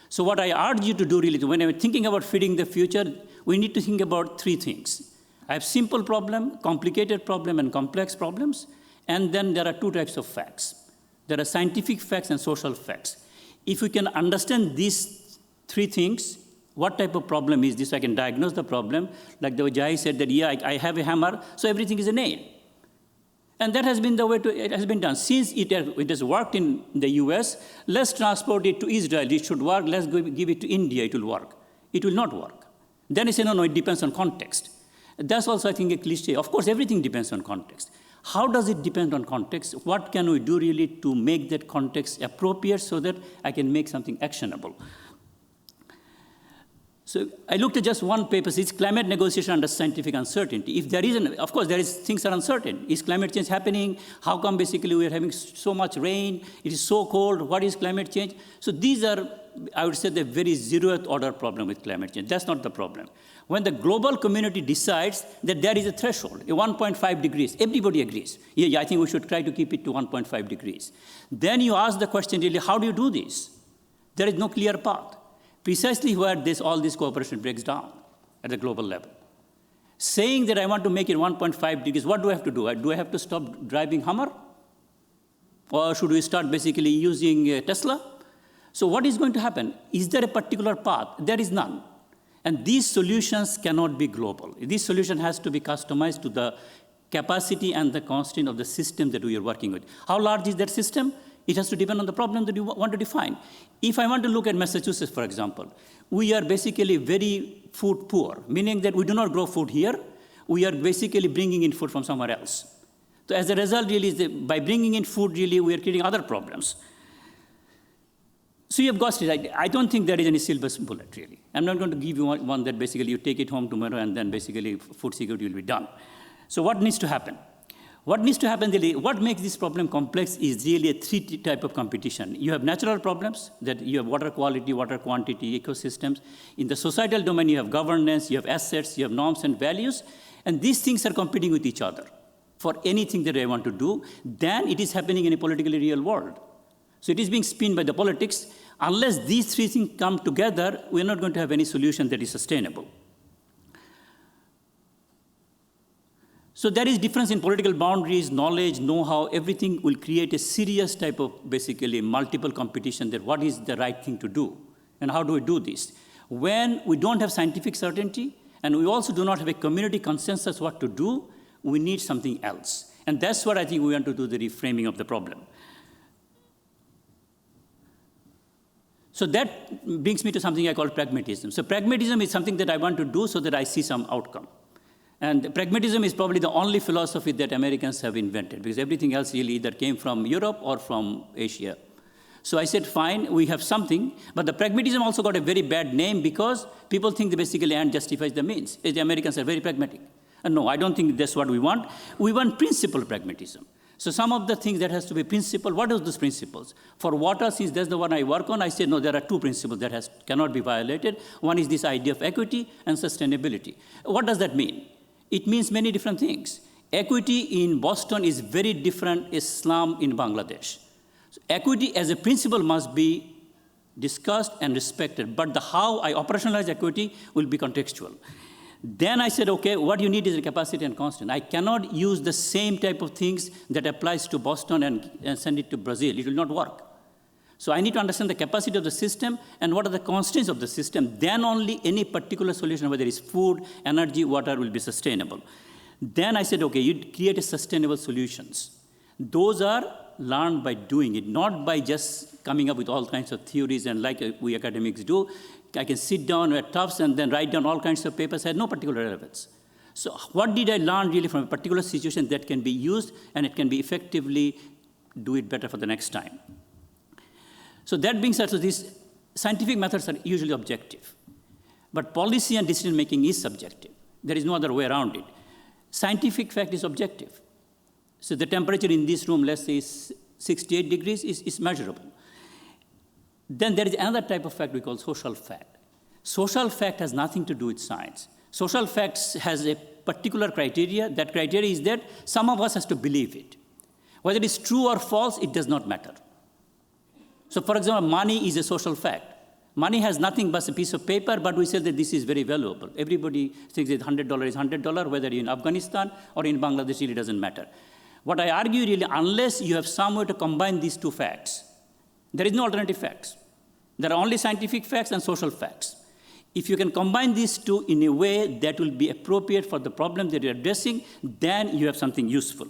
So what I urge you to do really, when I'm thinking about feeding the future, we need to think about three things. I have simple problem, complicated problem, and complex problems. And then there are two types of facts. There are scientific facts and social facts. If we can understand these three things, what type of problem is this? I can diagnose the problem. Like the way Jahi said that, I have a hammer, so everything is a nail. And that has been the way it has been done. Since it has worked in the US, let's transport it to Israel. It should work. Let's give it to India. It will work. It will not work. Then you say, no, it depends on context. That's also, I think, a cliche. Of course, everything depends on context. How does it depend on context? What can we do really to make that context appropriate so that I can make something actionable? So I looked at just one paper. It's climate negotiation under scientific uncertainty. If there isn't, of course, things are uncertain. Is climate change happening? How come basically we are having so much rain? It is so cold. What is climate change? So these are, I would say, the very zeroth order problem with climate change. That's not the problem. When the global community decides that there is a threshold, a 1.5 degrees, everybody agrees. Yeah, I think we should try to keep it to 1.5 degrees. Then you ask the question, really, how do you do this? There is no clear path. Precisely where all this cooperation breaks down at the global level. Saying that I want to make it 1.5 degrees, what do I have to do? Do I have to stop driving Hummer? Or should we start basically using Tesla? So what is going to happen? Is there a particular path? There is none. And these solutions cannot be global. This solution has to be customized to the capacity and the constraint of the system that we are working with. How large is that system? It has to depend on the problem that you want to define. If I want to look at Massachusetts, for example, we are basically very food poor, meaning that we do not grow food here. We are basically bringing in food from somewhere else. So as a result, really, by bringing in food, really, we are creating other problems. So you have got it. I don't think there is any silver bullet, really. I'm not going to give you one that basically you take it home tomorrow and then basically food security will be done. So what needs to happen? What needs to happen, really, what makes this problem complex is really a three type of competition. You have natural problems, that you have water quality, water quantity, ecosystems. In the societal domain, you have governance, you have assets, you have norms and values, and these things are competing with each other. for anything that I want to do than it is happening in a politically real world. So it is being spun by the politics. Unless these three things come together, we're not going to have any solution that is sustainable. So there is difference in political boundaries, knowledge, know-how, everything will create a serious type of basically multiple competition that what is the right thing to do and how do we do this. When we don't have scientific certainty and we also do not have a community consensus what to do, we need something else. And that's what I think we want to do, the reframing of the problem. So that brings me to something I call pragmatism. So pragmatism is something that I want to do so that I see some outcome. And pragmatism is probably the only philosophy that Americans have invented, because everything else really either came from Europe or from Asia. So I said, fine, we have something, but the pragmatism also got a very bad name because people think that basically end justifies the means. The Americans are very pragmatic. And no, I don't think that's what we want. We want principle pragmatism. So some of the things that has to be principle, what are those principles? For water, since that's the one I work on, I said, no, there are two principles that cannot be violated. One is this idea of equity and sustainability. What does that mean? It means many different things. Equity in Boston is very different Islam in Bangladesh. So equity as a principle must be discussed and respected, but how I operationalize equity will be contextual. Then I said, okay, what you need is a capacity and constant. I cannot use the same type of things that applies to Boston and send it to Brazil. It will not work. So I need to understand the capacity of the system and what are the constraints of the system. Then only any particular solution, whether it's food, energy, water, will be sustainable. Then I said, okay, you create a sustainable solutions. Those are learned by doing it, not by just coming up with all kinds of theories and like we academics do. I can sit down at Tufts and then write down all kinds of papers, had no particular relevance. So what did I learn really from a particular situation that can be used and it can be effectively do it better for the next time? So that brings us to this, scientific methods are usually objective, but policy and decision making is subjective. There is no other way around it. Scientific fact is objective. So the temperature in this room, let's say, is 68 degrees, is measurable. Then there is another type of fact we call social fact. Social fact has nothing to do with science. Social facts has a particular criteria. That criteria is that some of us has to believe it. Whether it is true or false, it does not matter. So for example, money is a social fact. Money has nothing but a piece of paper, but we say that this is very valuable. Everybody thinks that $100 is $100, whether you're in Afghanistan or in Bangladesh, really doesn't matter. What I argue really, unless you have some way to combine these two facts, there is no alternative facts. There are only scientific facts and social facts. If you can combine these two in a way that will be appropriate for the problem that you're addressing, then you have something useful.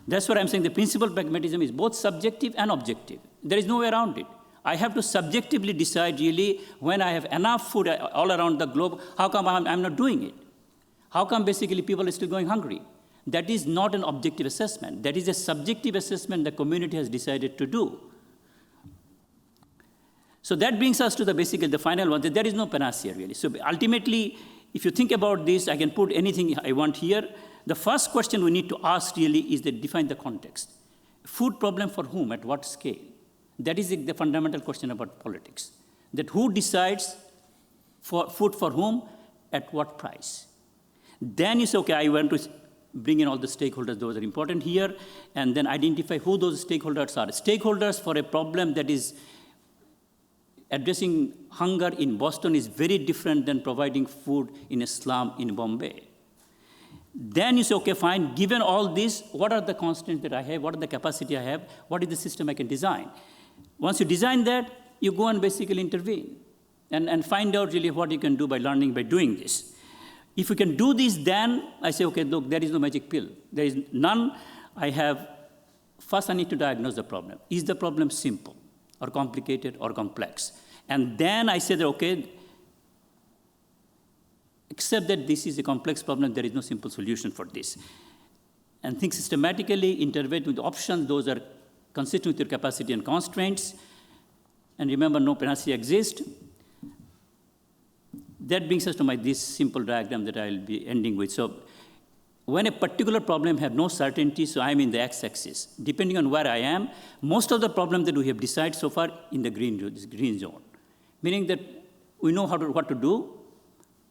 That's what I'm saying. The principle of pragmatism is both subjective and objective. There is no way around it. I have to subjectively decide really when I have enough food all around the globe, how come I'm not doing it? How come basically people are still going hungry? That is not an objective assessment. That is a subjective assessment the community has decided to do. So that brings us to the final one, that there is no panacea really. So ultimately, if you think about this, I can put anything I want here. The first question we need to ask really is to define the context. Food problem for whom, at what scale? That is the fundamental question about politics. That who decides for food for whom, at what price? Then you say, okay, I want to bring in all the stakeholders, those are important here, and then identify who those stakeholders are. Stakeholders for a problem that is addressing hunger in Boston is very different than providing food in a slum in Bombay. Then you say, okay, fine, given all this, what are the constraints that I have? What are the capacity I have? What is the system I can design? Once you design that, you go and basically intervene and find out really what you can do by learning, by doing this. If you can do this, then I say, okay, look, there is no magic pill. There is none. First I need to diagnose the problem. Is the problem simple or complicated or complex? And then I say that, okay, except that this is a complex problem, there is no simple solution for this. And think systematically, intervene with options, those are consistent with your capacity and constraints. And remember, no panacea exists. That brings us to this simple diagram that I'll be ending with. So when a particular problem has no certainty, so I'm in the x-axis. Depending on where I am, most of the problem that we have decided so far in the green zone, meaning that we know what to do,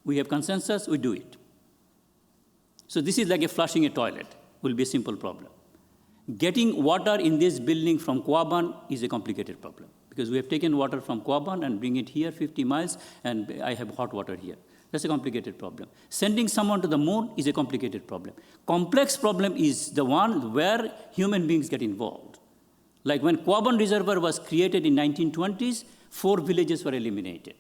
we have consensus, we do it. So this is like flushing a toilet. will be a simple problem. Getting water in this building from Kwaban is a complicated problem because we have taken water from Kwaban and bring it here 50 miles, and I have hot water here. That's a complicated problem. Sending someone to the moon is a complicated problem. Complex problem is the one where human beings get involved. Like when Kwaban Reservoir was created in 1920s, 4 villages were eliminated.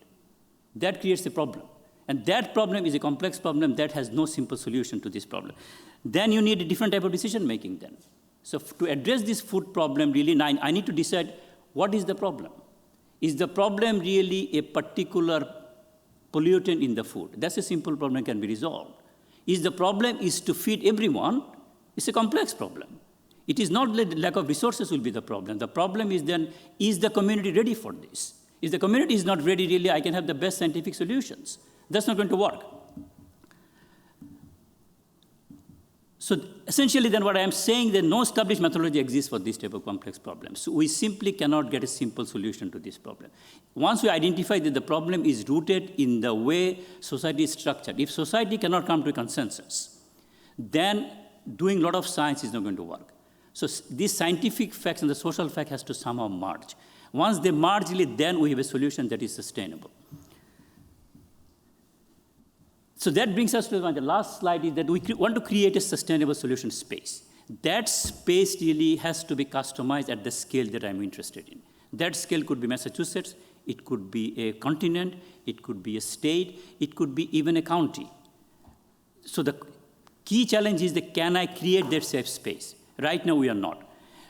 That creates a problem. And that problem is a complex problem that has no simple solution to this problem. Then you need a different type of decision making then. So to address this food problem, really, I need to decide what is the problem. Is the problem really a particular pollutant in the food? That's a simple problem that can be resolved. Is the problem is to feed everyone? It's a complex problem. It is not that lack of resources will be the problem. The problem is then, is the community ready for this? If the community is not ready, really, I can have the best scientific solutions. That's not going to work. So essentially then what I am saying that no established methodology exists for this type of complex problems. So we simply cannot get a simple solution to this problem. Once we identify that the problem is rooted in the way society is structured, if society cannot come to a consensus, then doing a lot of science is not going to work. So these scientific facts and the social fact has to somehow merge. Once they merge, then we have a solution that is sustainable. So that brings us to the last slide, is that we want to create a sustainable solution space. That space really has to be customized at the scale that I'm interested in. That scale could be Massachusetts, it could be a continent, it could be a state, it could be even a county. So the key challenge is that can I create that safe space? Right now we are not.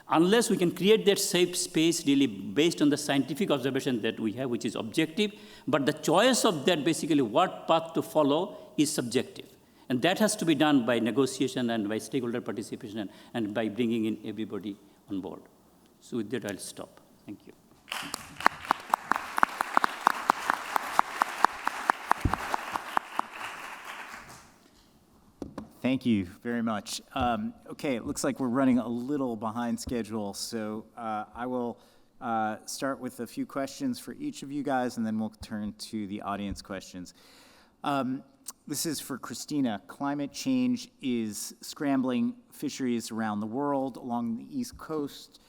Unless we can create that safe space really based on the scientific observation that we have, which is objective, but the choice of that, basically what path to follow, is subjective. And that has to be done by negotiation and by stakeholder participation and by bringing in everybody on board. So with that, I'll stop. Thank you. Thank you very much. Okay, it looks like we're running a little behind schedule, so I will start with a few questions for each of you guys, and then we'll turn to the audience questions. This is for Christina. Climate change is scrambling fisheries around the world, along the East Coast.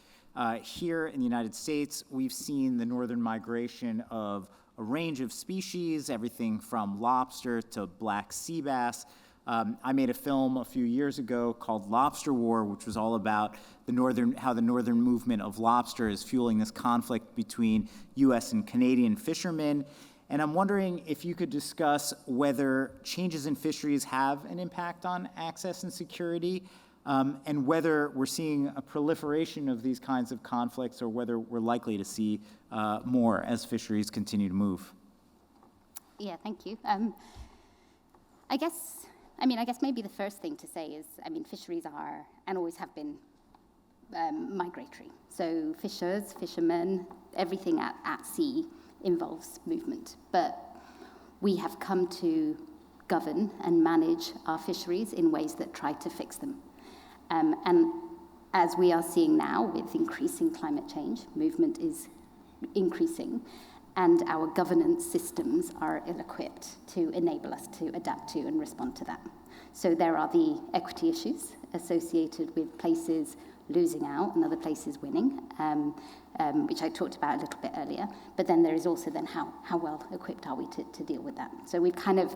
Here in the United States, we've seen the northern migration of a range of species, everything from lobster to black sea bass. I made a film a few years ago called Lobster War, which was all about how the northern movement of lobster is fueling this conflict between U.S. and Canadian fishermen. And I'm wondering if you could discuss whether changes in fisheries have an impact on access and security, and whether we're seeing a proliferation of these kinds of conflicts, or whether we're likely to see more as fisheries continue to move. Yeah, thank you. I guess maybe the first thing to say is, fisheries are, and always have been, migratory. So fishers, fishermen, everything at sea involves movement. But we have come to govern and manage our fisheries in ways that try to fix them. And as we are seeing now with increasing climate change, movement is increasing, and our governance systems are ill-equipped to enable us to adapt to and respond to that. So there are the equity issues associated with places losing out and other places winning, which I talked about a little bit earlier. But then there is also then how well equipped are we to deal with that? So we've kind of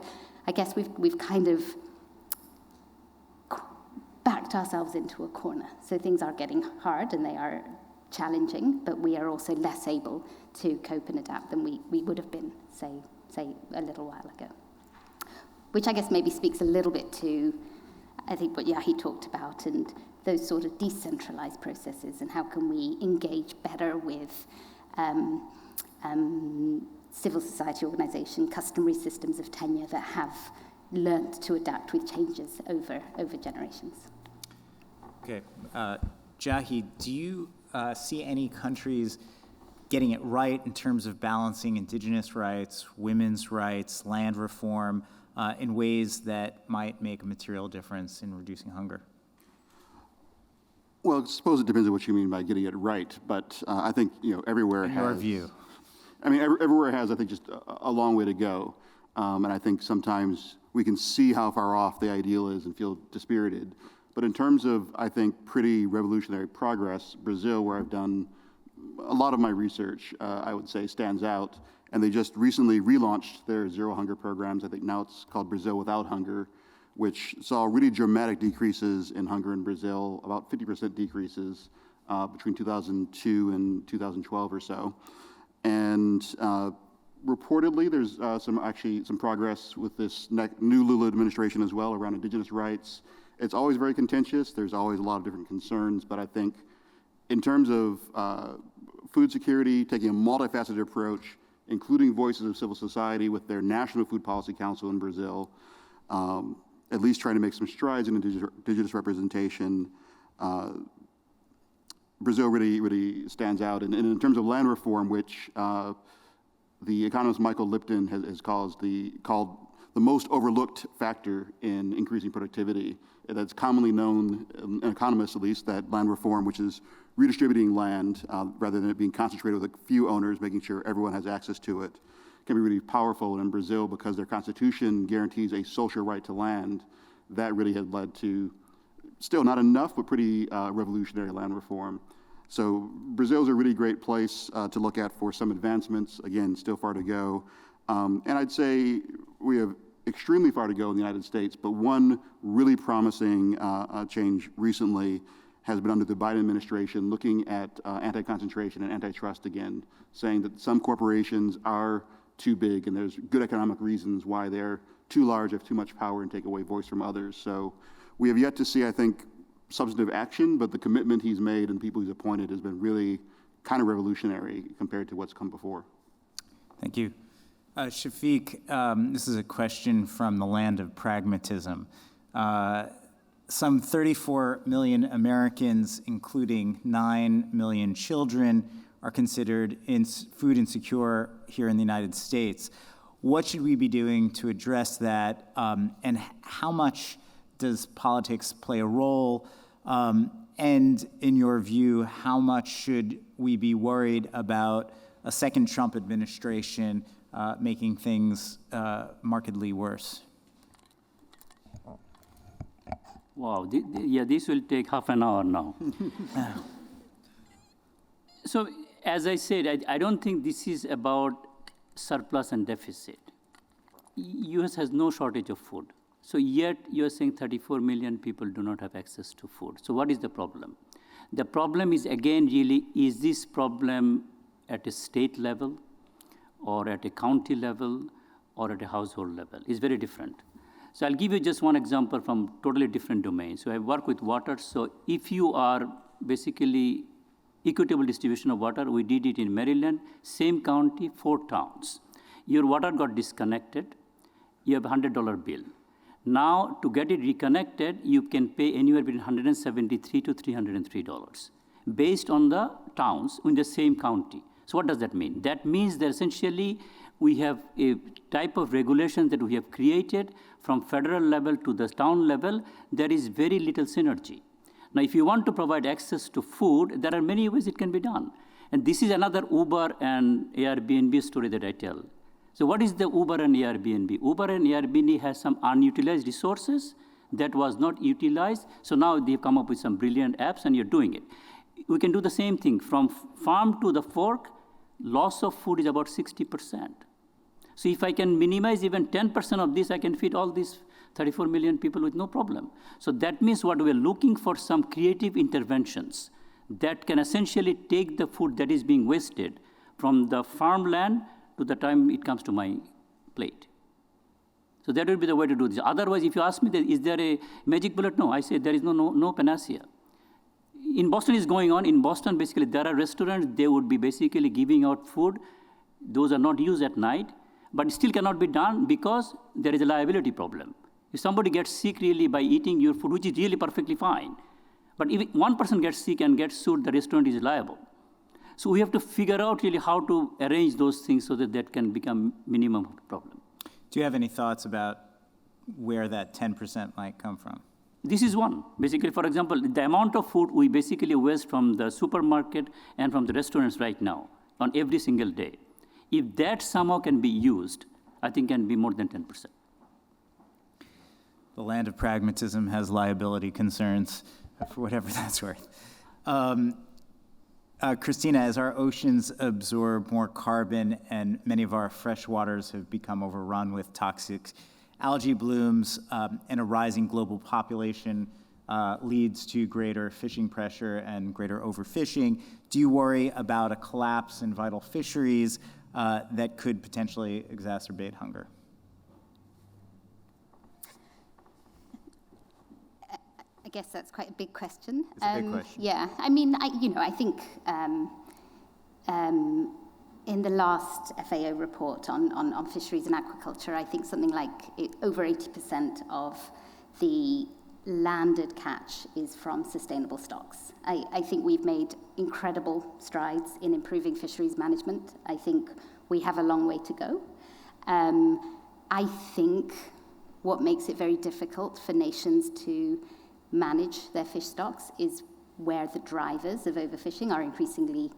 backed ourselves into a corner. So things are getting hard and they are challenging, but we are also less able to cope and adapt than we would have been, say a little while ago. Which I guess maybe speaks a little bit to, I think, what Jahi talked about, and those sort of decentralized processes, and how can we engage better with civil society organization, customary systems of tenure that have learned to adapt with changes over generations. Okay, Jahi, do you see any countries getting it right in terms of balancing indigenous rights, women's rights, land reform, in ways that might make a material difference in reducing hunger? Well, I suppose it depends on what you mean by getting it right, but I think everywhere has. In your view. Everywhere has, I think, just a long way to go, and I think sometimes we can see how far off the ideal is and feel dispirited, But in terms of, I think, pretty revolutionary progress, Brazil, where I've done a lot of my research, I would say stands out. And they just recently relaunched their zero hunger programs. I think now it's called Brazil Without Hunger, which saw really dramatic decreases in hunger in Brazil, about 50% decreases between 2002 and 2012 or so. And reportedly, there's some progress with this new Lula administration as well around indigenous rights. It's always very contentious. There's always a lot of different concerns, but I think in terms of food security, taking a multifaceted approach, including voices of civil society with their National Food Policy Council in Brazil, at least trying to make some strides in indigenous representation. Brazil really stands out. And in terms of land reform, which the economist Michael Lipton has called the most overlooked factor in increasing productivity, that's commonly known, economists at least, that land reform, which is redistributing land rather than it being concentrated with a few owners, making sure everyone has access to it, can be really powerful. And in Brazil, because their constitution guarantees a social right to land, that really has led to still not enough, but pretty revolutionary land reform. So Brazil is a really great place to look at for some advancements. Again, still far to go. And I'd say we have extremely far to go in the United States, but one really promising change recently has been under the Biden administration, looking at anti-concentration and antitrust again, saying that some corporations are too big and there's good economic reasons why they're too large, have too much power, and take away voice from others. So we have yet to see, I think, substantive action, but the commitment he's made and people he's appointed has been really kind of revolutionary compared to what's come before. Thank you. Shafiq, this is a question from the land of pragmatism. Some 34 million Americans, including 9 million children, are considered food insecure here in the United States. What should we be doing to address that, and how much does politics play a role? And in your view, how much should we be worried about a second Trump administration making things markedly worse? Wow, this will take half an hour now. So, as I said, I don't think this is about surplus and deficit. U.S. has no shortage of food. So yet you're saying 34 million people do not have access to food. So what is the problem? The problem is, again, really, is this problem at a state level or at a county level or at a household level? It's very different. So I'll give you just one example from totally different domains. So I work with water. So if you are basically equitable distribution of water, we did it in Maryland, same county, 4 towns. Your water got disconnected, you have a $100 bill. Now, to get it reconnected, you can pay anywhere between $173 to $303 based on the towns in the same county. So what does that mean? That means that essentially we have a type of regulation that we have created from federal level to the town level. There is very little synergy. Now, if you want to provide access to food, there are many ways it can be done. And this is another Uber and Airbnb story that I tell. So what is the Uber and Airbnb? Uber and Airbnb has some unutilized resources that was not utilized. So now they've come up with some brilliant apps and you're doing it. We can do the same thing. From farm to the fork, loss of food is about 60%. So if I can minimize even 10% of this, I can feed all these 34 million people with no problem. So that means what we're looking for, some creative interventions that can essentially take the food that is being wasted from the farmland to the time it comes to my plate. So that would be the way to do this. Otherwise, if you ask me, is there a magic bullet? No, I say there is no panacea. In Boston is going on. In Boston, basically, there are restaurants, they would be basically giving out food. Those are not used at night, but it still cannot be done because there is a liability problem. If somebody gets sick really by eating your food, which is really perfectly fine, but if one person gets sick and gets sued, the restaurant is liable. So we have to figure out really how to arrange those things so that can become minimum of the problem. Do you have any thoughts about where that 10% might come from? This is one. Basically, for example, the amount of food we basically waste from the supermarket and from the restaurants right now on every single day. If that somehow can be used, I think can be more than 10%. the land of pragmatism has liability concerns, for whatever that's worth. Christina, as our oceans absorb more carbon and many of our fresh waters have become overrun with toxic algae blooms, and a rising global population leads to greater fishing pressure and greater overfishing, do you worry about a collapse in vital fisheries that could potentially exacerbate hunger? I guess that's quite a big question. It's a big question. Yeah, I mean, I think in the last FAO report on fisheries and aquaculture, I think something like over 80% of the landed catch is from sustainable stocks. I think we've made incredible strides in improving fisheries management. I think we have a long way to go. I think what makes it very difficult for nations to manage their fish stocks is where the drivers of overfishing are increasingly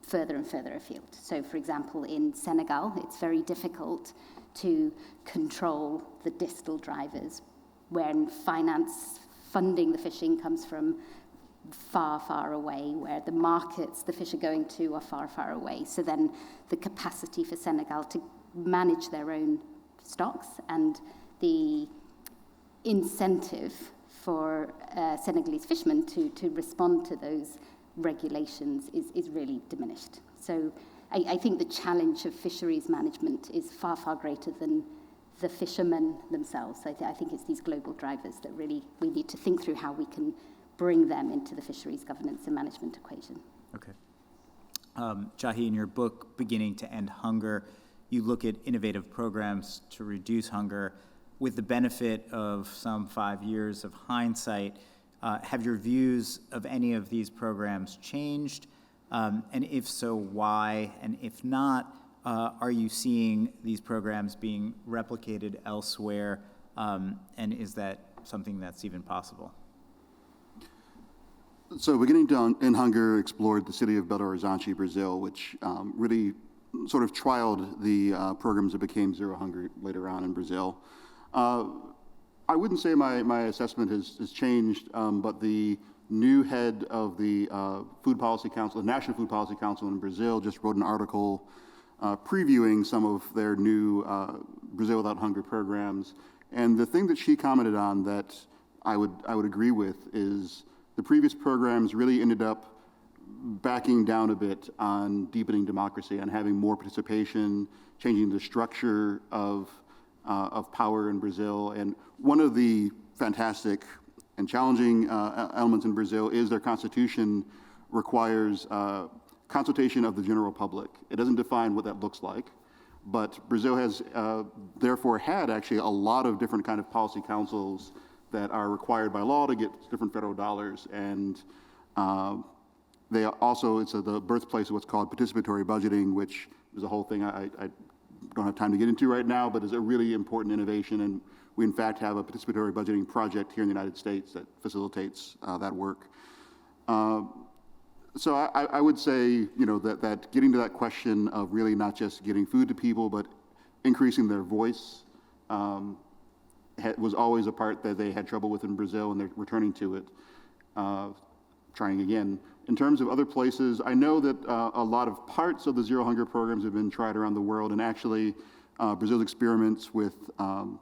further and further afield. So, for example, in Senegal, it's very difficult to control the distal drivers when funding the fishing comes from far, far away, where the markets the fish are going to are far, far away. So then the capacity for Senegal to manage their own stocks and the incentive for Senegalese fishermen to respond to those regulations is really diminished. So I think the challenge of fisheries management is far, far greater than the fishermen themselves. I think it's these global drivers that really we need to think through how we can bring them into the fisheries governance and management equation. Okay. Jahi, in your book, Beginning to End Hunger, you look at innovative programs to reduce hunger. With the benefit of some 5 years of hindsight, have your views of any of these programs changed? And if so, why? And if not, are you seeing these programs being replicated elsewhere? And is that something that's even possible? So Beginning to End Hunger explored the city of Belo Horizonte, Brazil, which really sort of trialed the programs that became Zero Hunger later on in Brazil. I wouldn't say my assessment has changed, but the new head of the Food Policy Council, the National Food Policy Council in Brazil, just wrote an article previewing some of their new Brazil Without Hunger programs. And the thing that she commented on that I would agree with is the previous programs really ended up backing down a bit on deepening democracy, on having more participation, changing the structure of power in Brazil. And one of the fantastic and challenging elements in Brazil is their constitution requires consultation of the general public. It doesn't define what that looks like, but Brazil has therefore had actually a lot of different kind of policy councils that are required by law to get different federal dollars. And they also, it's the birthplace of what's called participatory budgeting, which is a whole thing I don't have time to get into right now, but is a really important innovation. And we, in fact, have a participatory budgeting project here in the United States that facilitates that work. So I would say, that getting to that question of really not just getting food to people, but increasing their voice was always a part that they had trouble with in Brazil, and they're returning to it, trying again. In terms of other places, I know that a lot of parts of the Zero Hunger programs have been tried around the world, and actually Brazil's experiments with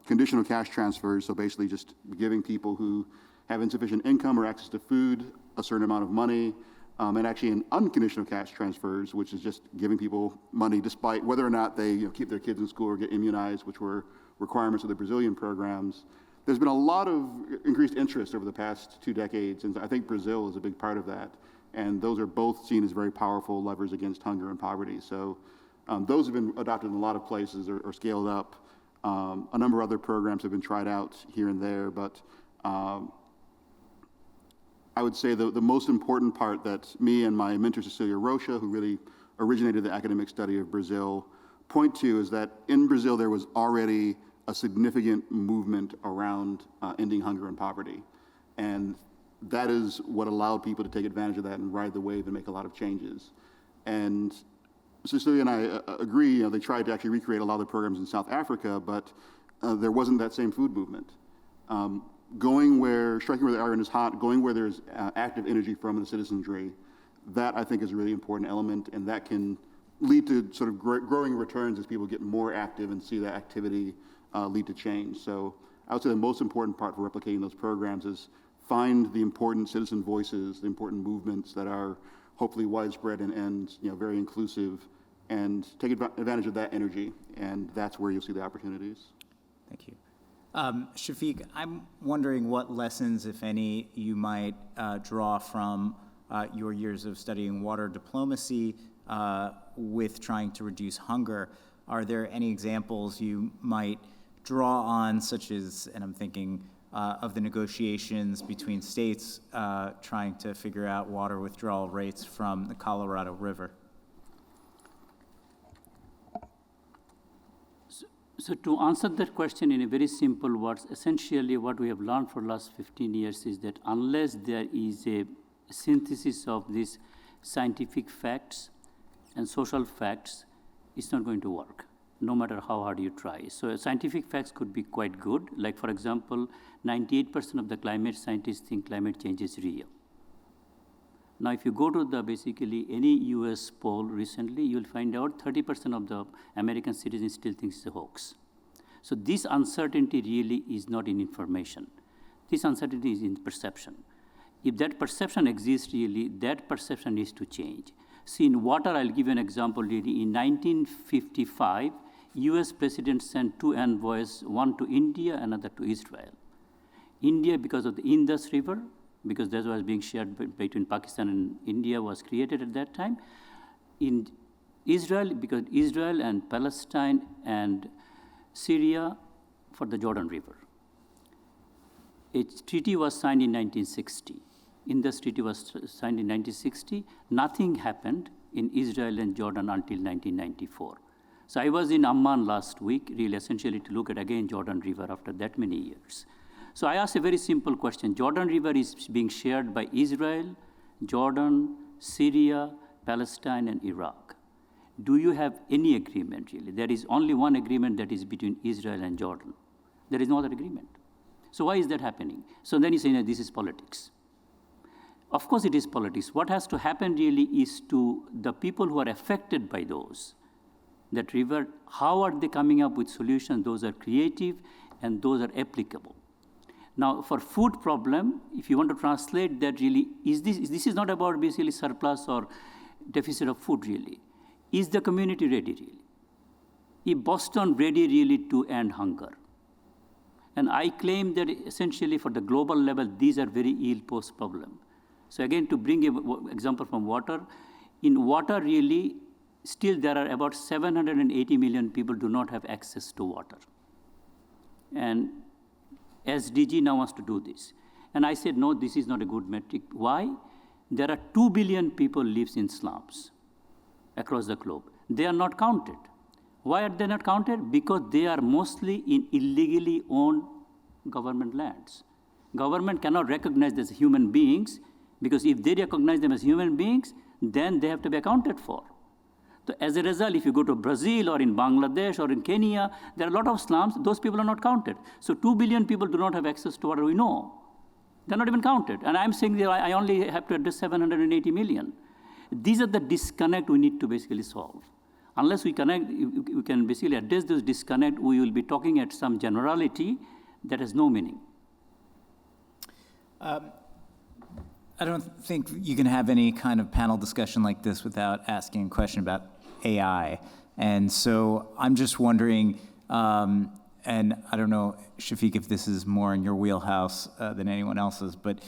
conditional cash transfers, so basically just giving people who have insufficient income or access to food a certain amount of money, and actually in unconditional cash transfers, which is just giving people money despite whether or not they keep their kids in school or get immunized, which were requirements of the Brazilian programs. There's been a lot of increased interest over the past 2 decades, and I think Brazil is a big part of that. And those are both seen as very powerful levers against hunger and poverty. So those have been adopted in a lot of places or scaled up. A number of other programs have been tried out here and there, but I would say the most important part that me and my mentor Cecilia Rocha, who really originated the academic study of Brazil, point to is that in Brazil there was already a significant movement around ending hunger and poverty. And that is what allowed people to take advantage of that and ride the wave and make a lot of changes. And Cecilia and I agree, they tried to actually recreate a lot of the programs in South Africa, but there wasn't that same food movement. striking where the iron is hot, going where there's active energy from the citizenry, that I think is a really important element, and that can lead to sort of growing returns as people get more active and see that activity lead to change. So I would say the most important part for replicating those programs is find the important citizen voices, the important movements that are hopefully widespread and very inclusive, and take advantage of that energy, and that's where you'll see the opportunities. Thank you. Shafiq, I'm wondering what lessons, if any, you might draw from your years of studying water diplomacy with trying to reduce hunger. Are there any examples you might draw on, such as, and I'm thinking of the negotiations between states trying to figure out water withdrawal rates from the Colorado River? So to answer that question in a very simple words, essentially what we have learned for the last 15 years is that unless there is a synthesis of these scientific facts and social facts, it's not going to work, no matter how hard you try. So scientific facts could be quite good. Like, for example, 98% of the climate scientists think climate change is real. Now, if you go to basically any US poll recently, you'll find out 30% of the American citizens still think it's a hoax. So this uncertainty really is not in information. This uncertainty is in perception. If that perception exists really, that perception needs to change. See, in water, I'll give you an example really. In 1955, US president sent 2 envoys, one to India, another to Israel. India, because of the Indus River, because that was being shared between Pakistan and India, was created at that time. In Israel, because Israel and Palestine and Syria for the Jordan River. A treaty was signed in 1960. Indus Treaty was signed in 1960. Nothing happened in Israel and Jordan until 1994. So I was in Amman last week, really essentially to look at again Jordan River after that many years. So I asked a very simple question. Jordan River is being shared by Israel, Jordan, Syria, Palestine, and Iraq. Do you have any agreement, really? There is only one agreement that is between Israel and Jordan. There is no other agreement. So why is that happening? So then you say, no, this is politics. Of course it is politics. What has to happen really is to the people who are affected by that river, how are they coming up with solutions? Those are creative and those are applicable. Now, for food problem, if you want to translate that really, this is not about basically surplus or deficit of food really. Is the community ready really? Is Boston ready really to end hunger? And I claim that essentially for the global level, these are very ill-posed problems. So again, to bring an example from water, in water really, still there are about 780 million people do not have access to water. And SDG now wants to do this. And I said, no, this is not a good metric. Why? There are 2 billion people lives in slums across the globe. They are not counted. Why are they not counted? Because they are mostly in illegally owned government lands. Government cannot recognize them as human beings, because if they recognize them as human beings, then they have to be accounted for. So as a result, if you go to Brazil or in Bangladesh or in Kenya, there are a lot of slums, those people are not counted. So 2 billion people do not have access to water, we know. They're not even counted. And I'm saying that I only have to address 780 million. These are the disconnect we need to basically solve. Unless we can basically address this disconnect, we will be talking at some generality that has no meaning. I don't think you can have any kind of panel discussion like this without asking a question about AI. And so I'm just wondering, and I don't know, Shafiq, if this is more in your wheelhouse than anyone else's, but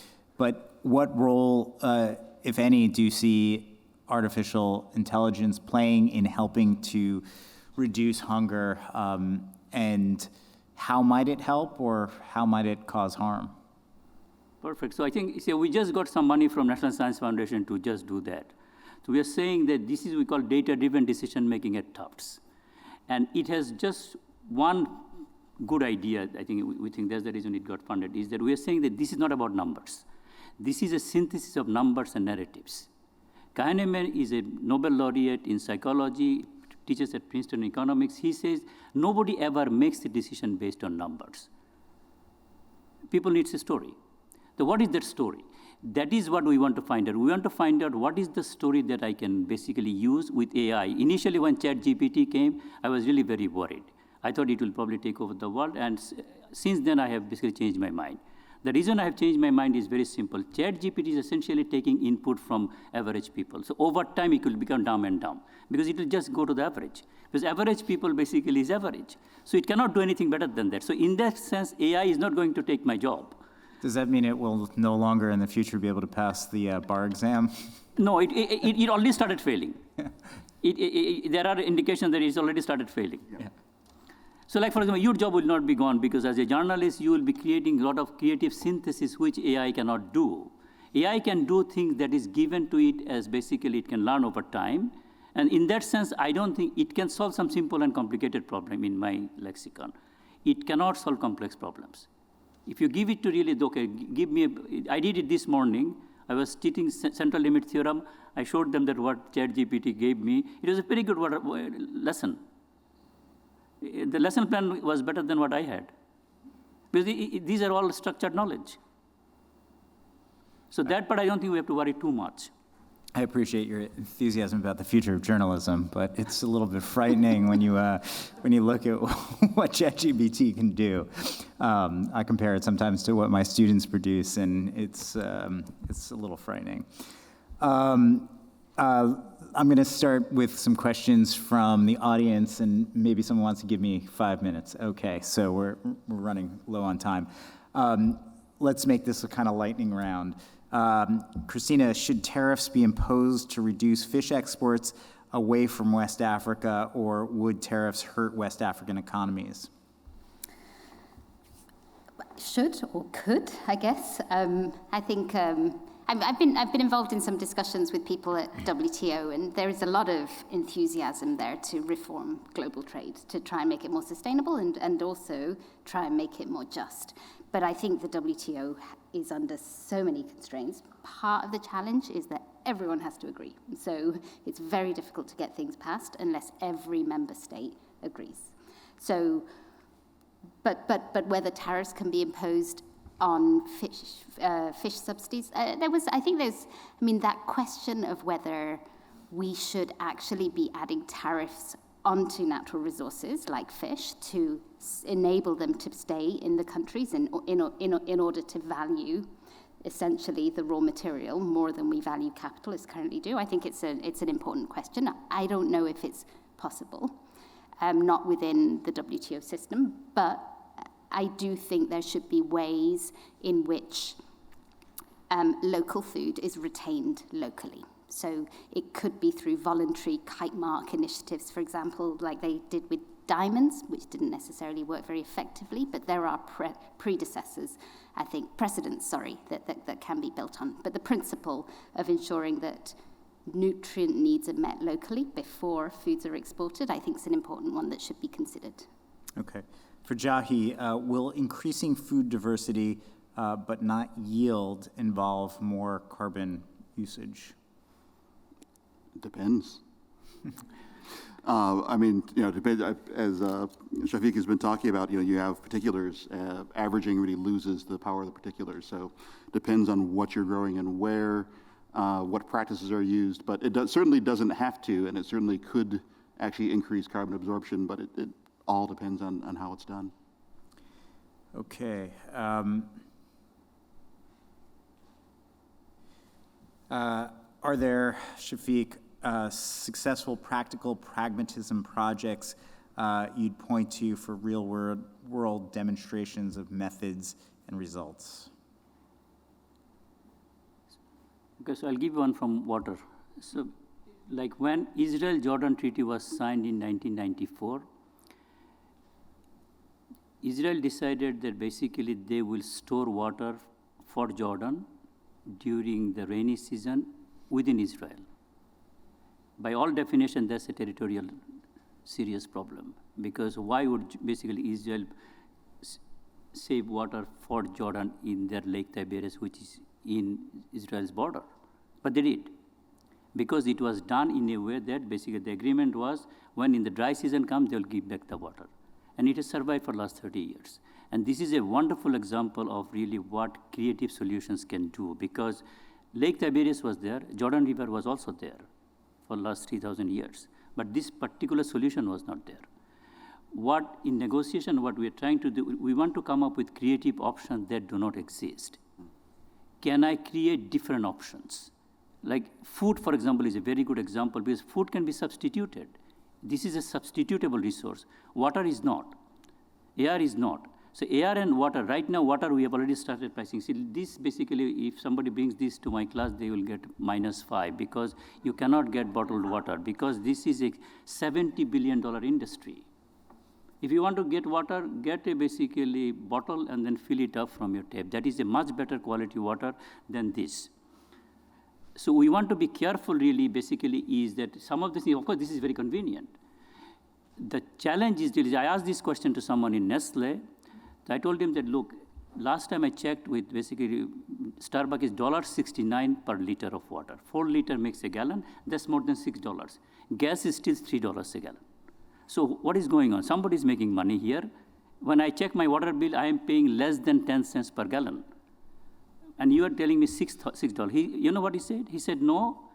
what role, if any, do you see artificial intelligence playing in helping to reduce hunger, and how might it help or how might it cause harm? Perfect. So I think, we just got some money from National Science Foundation to just do that. So we are saying that this is what we call data-driven decision-making at Tufts. And it has just one good idea, I think we think that's the reason it got funded, is that we are saying that this is not about numbers. This is a synthesis of numbers and narratives. Kahneman is a Nobel laureate in psychology, teaches at Princeton economics. He says, nobody ever makes a decision based on numbers. People need a story. So what is that story? That is what we want to find out. We want to find out what is the story that I can basically use with AI. Initially, when ChatGPT came, I was really very worried. I thought it will probably take over the world, and since then I have basically changed my mind. The reason I have changed my mind is very simple. ChatGPT is essentially taking input from average people. So over time, it will become dumb and dumb, because it will just go to the average. Because average people basically is average. So it cannot do anything better than that. So in that sense, AI is not going to take my job. Does that mean it will no longer in the future be able to pass the bar exam? No, it already started failing. There are indications that it's already started failing. Yeah. So like, for example, your job will not be gone, because as a journalist, you will be creating a lot of creative synthesis, which AI cannot do. AI can do things that is given to it as basically it can learn over time. And in that sense, I don't think it can solve some simple and complicated problem in my lexicon. It cannot solve complex problems. If you give it to really, okay, I did it this morning. I was teaching central limit theorem. I showed them that what ChatGPT gave me. It was a very good lesson. The lesson plan was better than what I had. Because these are all structured knowledge. So that part, I don't think we have to worry too much. I appreciate your enthusiasm about the future of journalism, but it's a little bit frightening when you look at what ChatGPT can do. I compare it sometimes to what my students produce, and it's a little frightening. I'm going to start with some questions from the audience, and maybe someone wants to give me 5 minutes. Okay, so we're running low on time. Let's make this a kind of lightning round. Christina, should tariffs be imposed to reduce fish exports away from West Africa, or would tariffs hurt West African economies? Should or could, I guess. I think I've been involved in some discussions with people at WTO, and there is a lot of enthusiasm there to reform global trade, to try and make it more sustainable and also try and make it more just. But I think the WTO is under so many constraints. Part of the challenge is that everyone has to agree. So it's very difficult to get things passed unless every member state agrees. So, but whether tariffs can be imposed on fish subsidies, that question of whether we should actually be adding tariffs onto natural resources like fish to enable them to stay in the countries in order to value essentially the raw material more than we value capitalists currently do. I think it's an important question. I don't know if it's possible, not within the WTO system, but I do think there should be ways in which local food is retained locally. So it could be through voluntary kite mark initiatives, for example, like they did with diamonds, which didn't necessarily work very effectively, but there are precedents, that can be built on. But the principle of ensuring that nutrient needs are met locally before foods are exported, I think is an important one that should be considered. Okay. For Jahi, will increasing food diversity but not yield involve more carbon usage? Depends. Depends. As Shafiq has been talking about, you have particulars. Averaging really loses the power of the particulars. So depends on what you're growing and where, what practices are used. But it certainly doesn't have to, and it certainly could actually increase carbon absorption, but it all depends on how it's done. Okay. Are there, Shafiq, successful practical pragmatism projects you'd point to for real-world demonstrations of methods and results? Okay, so I'll give you one from water. So, like when Israel-Jordan Treaty was signed in 1994, Israel decided that basically they will store water for Jordan during the rainy season within Israel. By all definition, that's a territorial serious problem, because why would basically Israel save water for Jordan in their Lake Tiberias, which is in Israel's border? But they did, because it was done in a way that basically the agreement was when in the dry season comes, they'll give back the water. And it has survived for the last 30 years. And this is a wonderful example of really what creative solutions can do, because Lake Tiberias was there, Jordan River was also there for the last 3,000 years. But this particular solution was not there. What in negotiation, what we're trying to do, we want to come up with creative options that do not exist. Can I create different options? Like food, for example, is a very good example because food can be substituted. This is a substitutable resource. Water is not. Air is not. So air and water, right now water we have already started pricing. See, this basically, if somebody brings this to my class, they will get -5 because you cannot get bottled water because this is a $70 billion industry. If you want to get water, get a basically bottle and then fill it up from your tap. That is a much better quality water than this. So we want to be careful really basically is that some of this, of course this is very convenient. The challenge is, I asked this question to someone in Nestle. I told him that, look, last time I checked with basically Starbucks is $1.69 per liter of water. 4 liters makes a gallon, that's more than $6. Gas is still $3 a gallon. So what is going on? Somebody is making money here. When I check my water bill, I am paying less than 10 cents per gallon. And you are telling me $6. You know what he said? He said, no,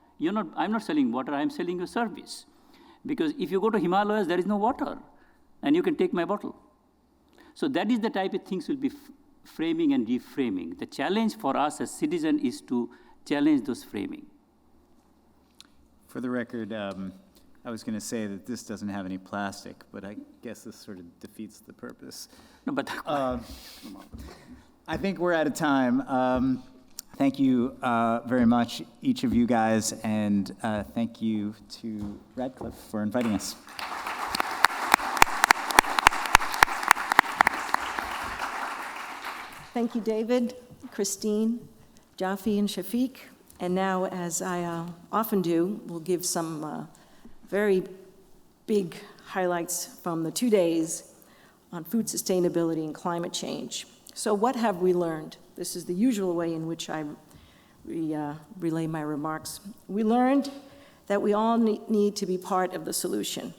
I'm not selling water, I'm selling you service. Because if you go to Himalayas, there is no water, and you can take my bottle. So that is the type of things we'll be framing and reframing. The challenge for us as citizens is to challenge those framing. For the record, I was going to say that this doesn't have any plastic, but I guess this sort of defeats the purpose. No, but I think we're out of time. Thank you very much, each of you guys, and thank you to Radcliffe for inviting us. Thank you, David, Christine, Jafi, and Shafiq. And now, as I often do, we'll give some very big highlights from the 2 days on food sustainability and climate change. So what have we learned? This is the usual way in which I relay my remarks. We learned that we all need to be part of the solution.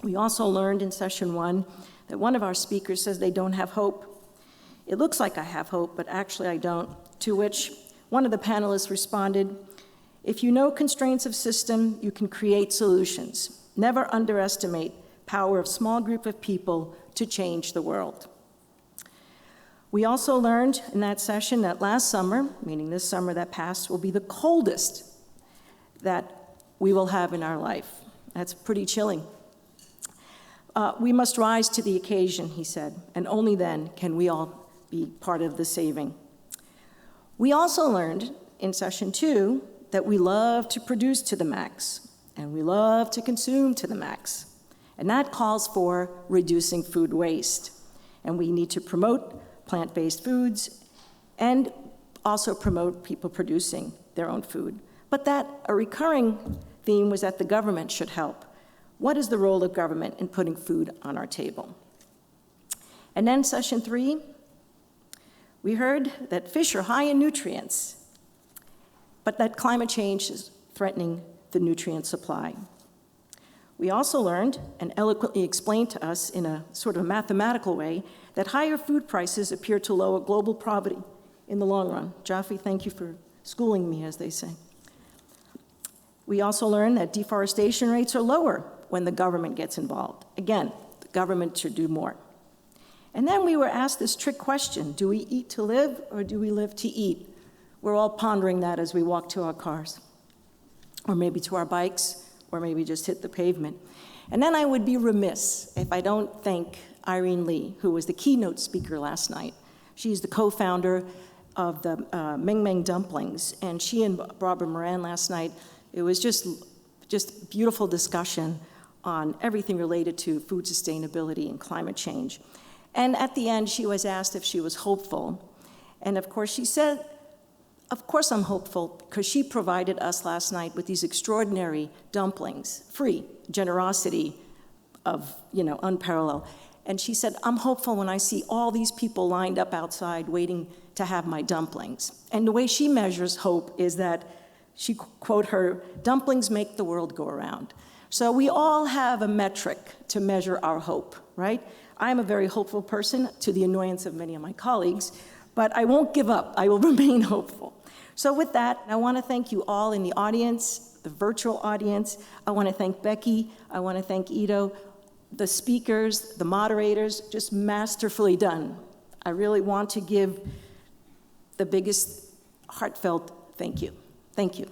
We also learned in session 1 that one of our speakers says they don't have hope. It looks like I have hope, but actually I don't, to which one of the panelists responded, if you know constraints of system, you can create solutions. Never underestimate power of small group of people to change the world. We also learned in that session that last summer, meaning this summer that passed, will be the coldest that we will have in our life. That's pretty chilling. We must rise to the occasion, he said, and only then can we all be part of the saving. We also learned in session 2 that we love to produce to the max, and we love to consume to the max. And that calls for reducing food waste. And we need to promote plant-based foods and also promote people producing their own food. But that a recurring theme was that the government should help. What is the role of government in putting food on our table? And then session 3, we heard that fish are high in nutrients, but that climate change is threatening the nutrient supply. We also learned and eloquently explained to us in a sort of mathematical way that higher food prices appear to lower global poverty in the long run. Jafi, thank you for schooling me, as they say. We also learned that deforestation rates are lower when the government gets involved. Again, the government should do more. And then we were asked this trick question, do we eat to live or do we live to eat? We're all pondering that as we walk to our cars, or maybe to our bikes, or maybe just hit the pavement. And then I would be remiss if I don't thank Irene Lee, who was the keynote speaker last night. She's the co-founder of the Meng Meng dumplings, and she and Barbara Moran last night, it was just beautiful discussion on everything related to food sustainability and climate change. And at the end, she was asked if she was hopeful. And of course, she said, of course I'm hopeful, because she provided us last night with these extraordinary dumplings, free, generosity of, unparalleled. And she said, I'm hopeful when I see all these people lined up outside waiting to have my dumplings. And the way she measures hope is that she, quote her, dumplings make the world go around. So we all have a metric to measure our hope, right? I'm a very hopeful person, to the annoyance of many of my colleagues, but I won't give up. I will remain hopeful. So with that, I want to thank you all in the audience, the virtual audience. I want to thank Becky. I want to thank Ido, the speakers, the moderators, just masterfully done. I really want to give the biggest heartfelt thank you. Thank you.